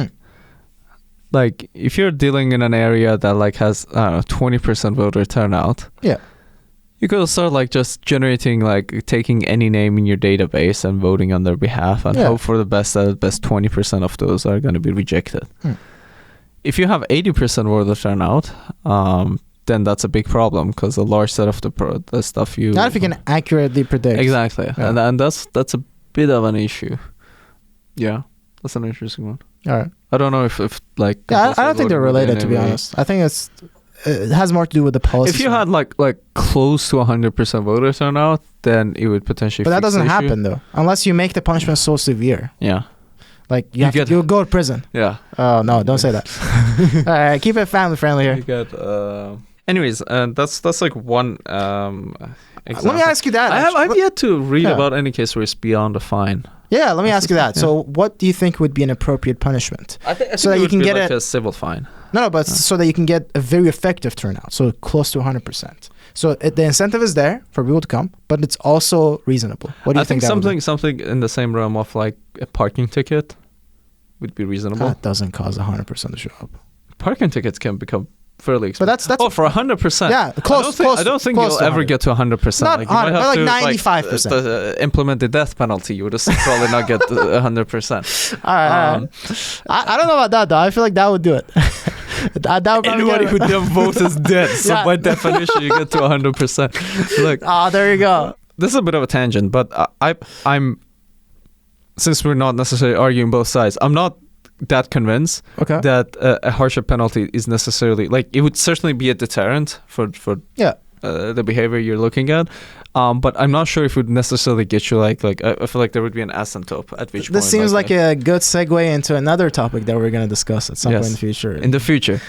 like if you're dealing in an area that like has 20% voter turnout, you could start like just generating like taking any name in your database and voting on their behalf and hope for the best that the best 20% of those are going to be rejected. If you have 80% voter turnout, then that's a big problem because a large set of the stuff you... Not if you can accurately predict. Exactly. Yeah. And that's a bit of an issue. Yeah, that's an interesting one. All right. I don't know if like... Yeah, I don't think they're related, to be honest. I think it has more to do with the policy. If you had like close to 100% voter turnout, then it would potentially... But that doesn't happen though, unless you make the punishment so severe. Yeah. Like you'll go to prison. Yeah. Oh no! Don't say that. All right, keep it family friendly here. You got. Anyways, that's like one. Example. Let me ask you that. I've yet to read about any case where it's beyond a fine. Yeah, let me ask you that. So, what do you think would be an appropriate punishment? I think that you can get like a civil fine. No, but so that you can get a very effective turnout, so close to 100%. So the incentive is there for people to come, but it's also reasonable. What do you think? I think something in the same realm of like a parking ticket would be reasonable. That doesn't cause 100% to show up. Parking tickets can become fairly expensive. But that's for 100%. Yeah, close. I don't think you'll ever get to 100%. Not like, 100, but like 95%. Implement the death penalty. You would probably not get 100%. All right. I don't know about that though. I feel like that would do it. Anybody who didn't vote is dead. So by definition, you get to 100%. Look. There you go. This is a bit of a tangent, but I'm since we're not necessarily arguing both sides, I'm not that convinced that a harsher penalty is necessarily like it would certainly be a deterrent for the behavior you're looking at, but I'm not sure if it would necessarily get you like I feel like there would be an asymptote at which point. This seems like a good segue into another topic that we're going to discuss at some point in the future. In the future,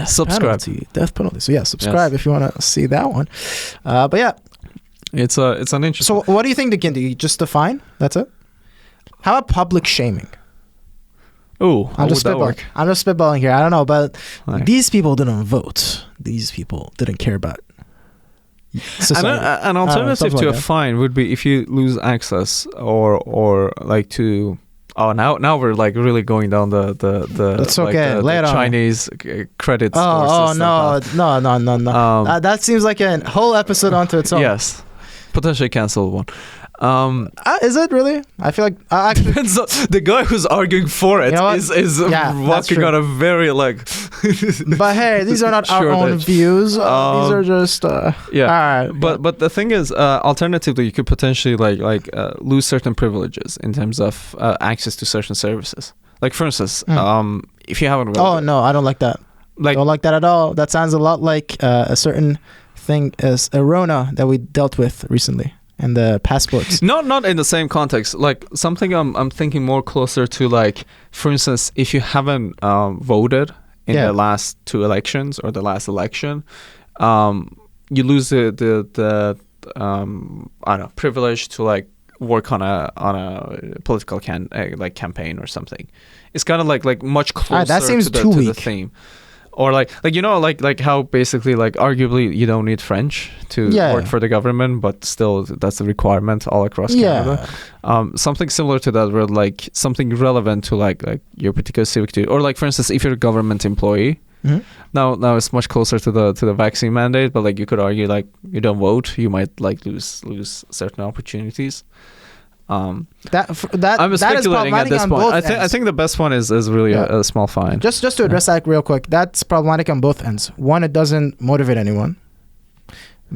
subscribe. Death penalty. So subscribe if you want to see that one. But yeah, it's an interesting. So what do you think they can do? Just a fine? That's it? How about public shaming? Oh, I'm just spitballing here. I don't know, but these people didn't vote. These people didn't care about society. An alternative something to like a that. fine would be if you lose access or like to. Oh, now we're like really going down the It's like okay. the Lay it on. Chinese credit score Oh system no, path. no. That seems like a whole episode onto its own. Yes, potentially cancel one. Is it really? I feel like actually. So the guy who's arguing for it You know what? is Yeah, that's walking true. on a very like. But hey, these are not our Sure own that- views. These are just. Yeah, All right. but the thing is, alternatively, you could potentially lose certain privileges in terms of access to certain services. Like for instance, if you haven't. Oh no, I don't like that. Like Don't like that at all. That sounds a lot like a certain thing as Rona that we dealt with recently, and the passports. not in the same context. Like something I'm thinking more closer to, like for instance, if you haven't voted in the last 2 elections or the last election, you lose the I don't know, privilege to like work on a political campaign or something. It's kind of like much closer that seems to the, too to the weak. theme. Or like you know like how basically like arguably you don't need French to work for the government, but still that's a requirement all across Canada. Something similar to that, where like something relevant to like your particular civic duty, or like for instance, if you're a government employee, now it's much closer to the vaccine mandate, but like you could argue like you don't vote, you might like lose certain opportunities. I'm That is speculating at problematic this on point. both I ends. think the best one is really a small fine. Just to address that real quick, that's problematic on both ends. One, it doesn't motivate anyone,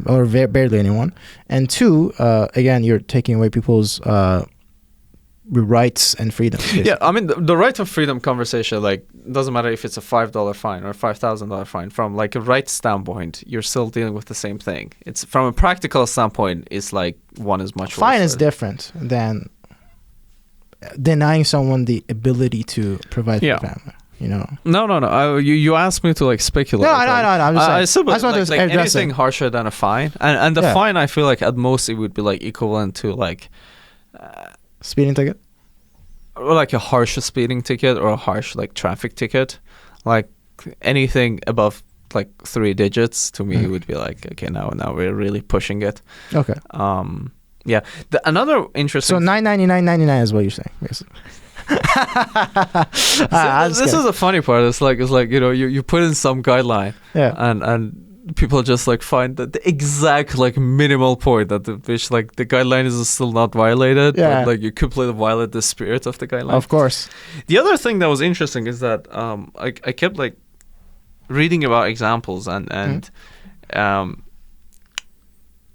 or barely anyone, and two, again, you're taking away people's rights and freedoms. Basically. Yeah, I mean the right of freedom conversation, like doesn't matter if it's a $5 fine or a $5,000 fine. From like a rights standpoint, you're still dealing with the same thing. It's from a practical standpoint, it's like one is much Fine worse. is different than denying someone the ability to provide for family. You know. No. You asked me to like speculate. No. I'm just saying. I still, I just want like, to like address anything it. harsher than a fine, and the fine, I feel like at most it would be like equivalent to like Speeding ticket. or like a harsh speeding ticket or a harsh like traffic ticket. Like anything above like 3 digits to me would be like, okay, now we're really pushing it. Okay. Yeah. Another interesting. So $9.99.99 is what you're saying, basically. This is the funny part. It's like you know you put in some guideline. Yeah. And people just like find that the exact like minimal point that which like the guideline is still not violated. Yeah. But like you completely violate the spirit of the guideline. Of course. The other thing that was interesting is that I kept like reading about examples and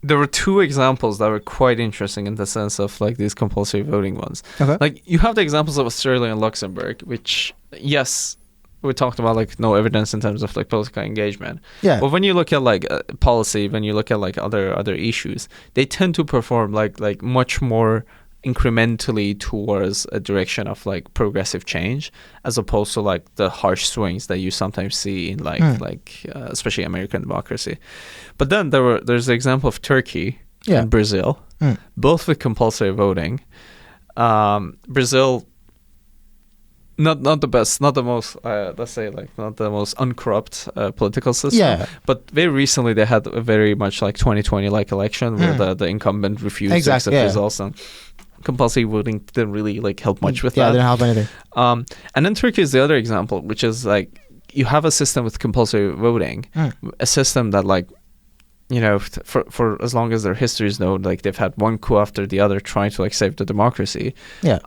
there were 2 examples that were quite interesting in the sense of like these compulsory voting ones. Okay. Like you have the examples of Australia and Luxembourg, which yes, we talked about like no evidence in terms of like political engagement. Yeah. But when you look at like policy, when you look at like other issues, they tend to perform like much more incrementally towards a direction of like progressive change, as opposed to like the harsh swings that you sometimes see in especially American democracy. But then there's the example of Turkey and Brazil, both with compulsory voting. Brazil, not the best, not the most let's say like not the most uncorrupt political system. Yeah. But very recently they had a very much like 2020 like election where the incumbent refused to accept results, and compulsory voting didn't really like help much with that. Yeah, it didn't help anything. And then Turkey is the other example, which is like you have a system with compulsory voting, a system that like, you know, for as long as their history is known, like they've had one coup after the other trying to like save the democracy. Yeah.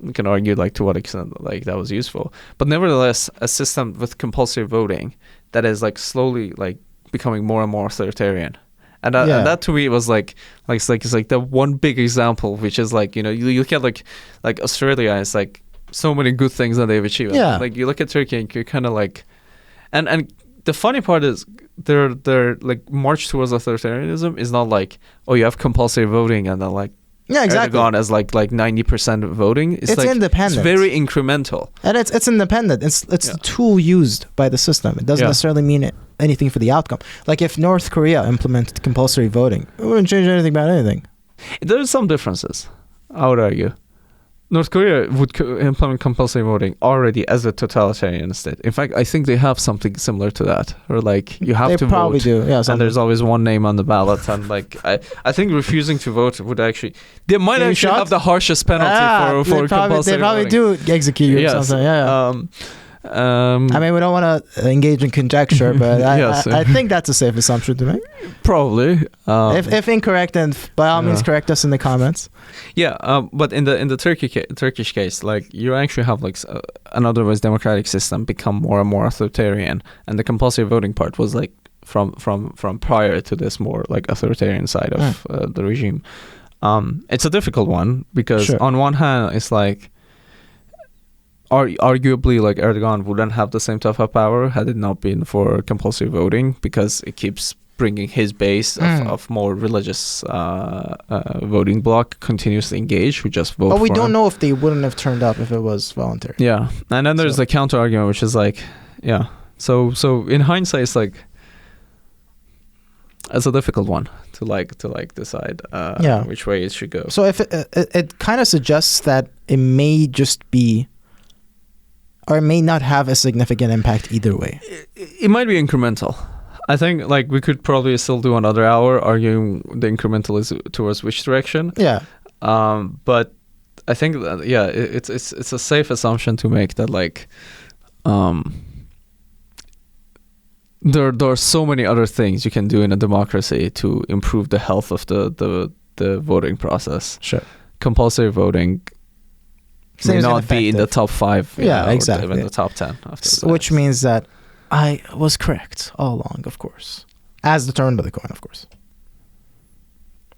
We can argue like to what extent like that was useful, but nevertheless, a system with compulsory voting that is like slowly like becoming more and more authoritarian. And that to me was like it's like the one big example, which is like, you know, you look at like Australia, it's like so many good things that they've achieved. Yeah. Like you look at Turkey and you're kind of like, and the funny part is their like march towards authoritarianism is not like, oh, you have compulsory voting and then like Erdogan as like 90% voting. It's like independent. It's very incremental. And it's independent. It's the tool used by the system. It doesn't necessarily mean anything for the outcome. Like if North Korea implemented compulsory voting, it wouldn't change anything about anything. There's some differences, I would argue. North Korea would implement compulsory voting already as a totalitarian state. In fact, I think they have something similar to that, or like you have to probably vote, do. Yeah, and there's always one name on the ballot, and like I think refusing to vote would actually they might Getting actually shot? have the harshest penalty for compulsory They probably voting. do execute you or Yes. something. Yeah. I mean, we don't want to engage in conjecture, but Yes. I think that's a safe assumption to make. Probably. If incorrect, then by all means correct us in the comments. Yeah, but in the Turkish case, like you actually have like an otherwise democratic system become more and more authoritarian, and the compulsory voting part was like from prior to this more like authoritarian side of the regime. It's a difficult one because on one hand, it's like arguably like Erdogan wouldn't have the same type of power had it not been for compulsory voting, because it keeps bringing his base of more religious voting bloc continuously engaged who just vote. But we for don't him. know if they wouldn't have turned up if it was voluntary. Yeah, and then there's the counter argument, which is like, yeah. So in hindsight, it's like it's a difficult one to decide which way it should go. So if it kind of suggests that it may just be, or it may not have a significant impact either way. It might be incremental. I think like we could probably still do another hour arguing the incremental is towards which direction. Yeah. But I think that, it's a safe assumption to make that like there are so many other things you can do in a democracy to improve the health of the voting process. Sure. Compulsory voting may not be in the top 5. Exactly. Or even the top 10. Which means that I was correct all along, of course. As determined by the coin, of course.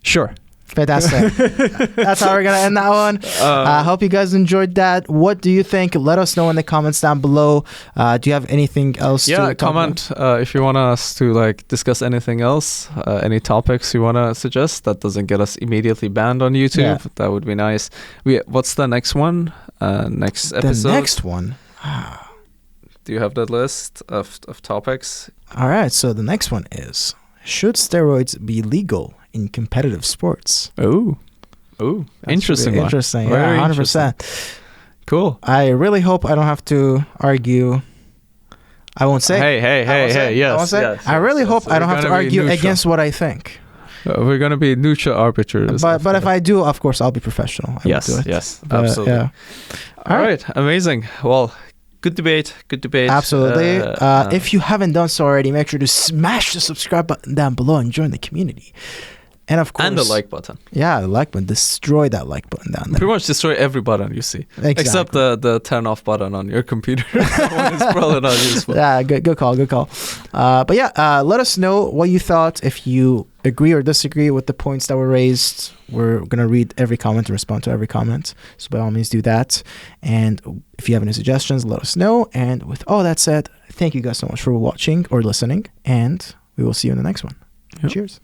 Sure. Fantastic. That's how we're going to end that one. I hope you guys enjoyed that. What do you think? Let us know in the comments down below. Do you have anything else to comment if you want us to like discuss anything else, any topics you want to suggest that doesn't get us immediately banned on YouTube. Yeah. That would be nice. What's the next one? Next episode? The next one? Do you have that list of topics? All right. So the next one is, should steroids be legal in competitive sports? Oh, interesting one. Interesting. Very 100%. Cool. I really hope I don't have to argue. I won't say. Hey, yes. I really hope I don't have to argue against what I think. We're going to be neutral arbiters. But if I do, of course, I'll be professional. Yes, absolutely. Yeah. All right. Amazing. Well, good debate. Absolutely. If you haven't done so already, make sure to smash the subscribe button down below and join the community. And of course, and the like button. Yeah, the like button. Destroy that like button down there. Pretty much destroy every button you see. Exactly. Except the turn off button on your computer. That one is probably not useful. Yeah, good call. But yeah, let us know what you thought. If you agree or disagree with the points that were raised, we're going to read every comment and respond to every comment. So by all means do that. And if you have any suggestions, let us know. And with all that said, thank you guys so much for watching or listening. And we will see you in the next one. Yep. Cheers.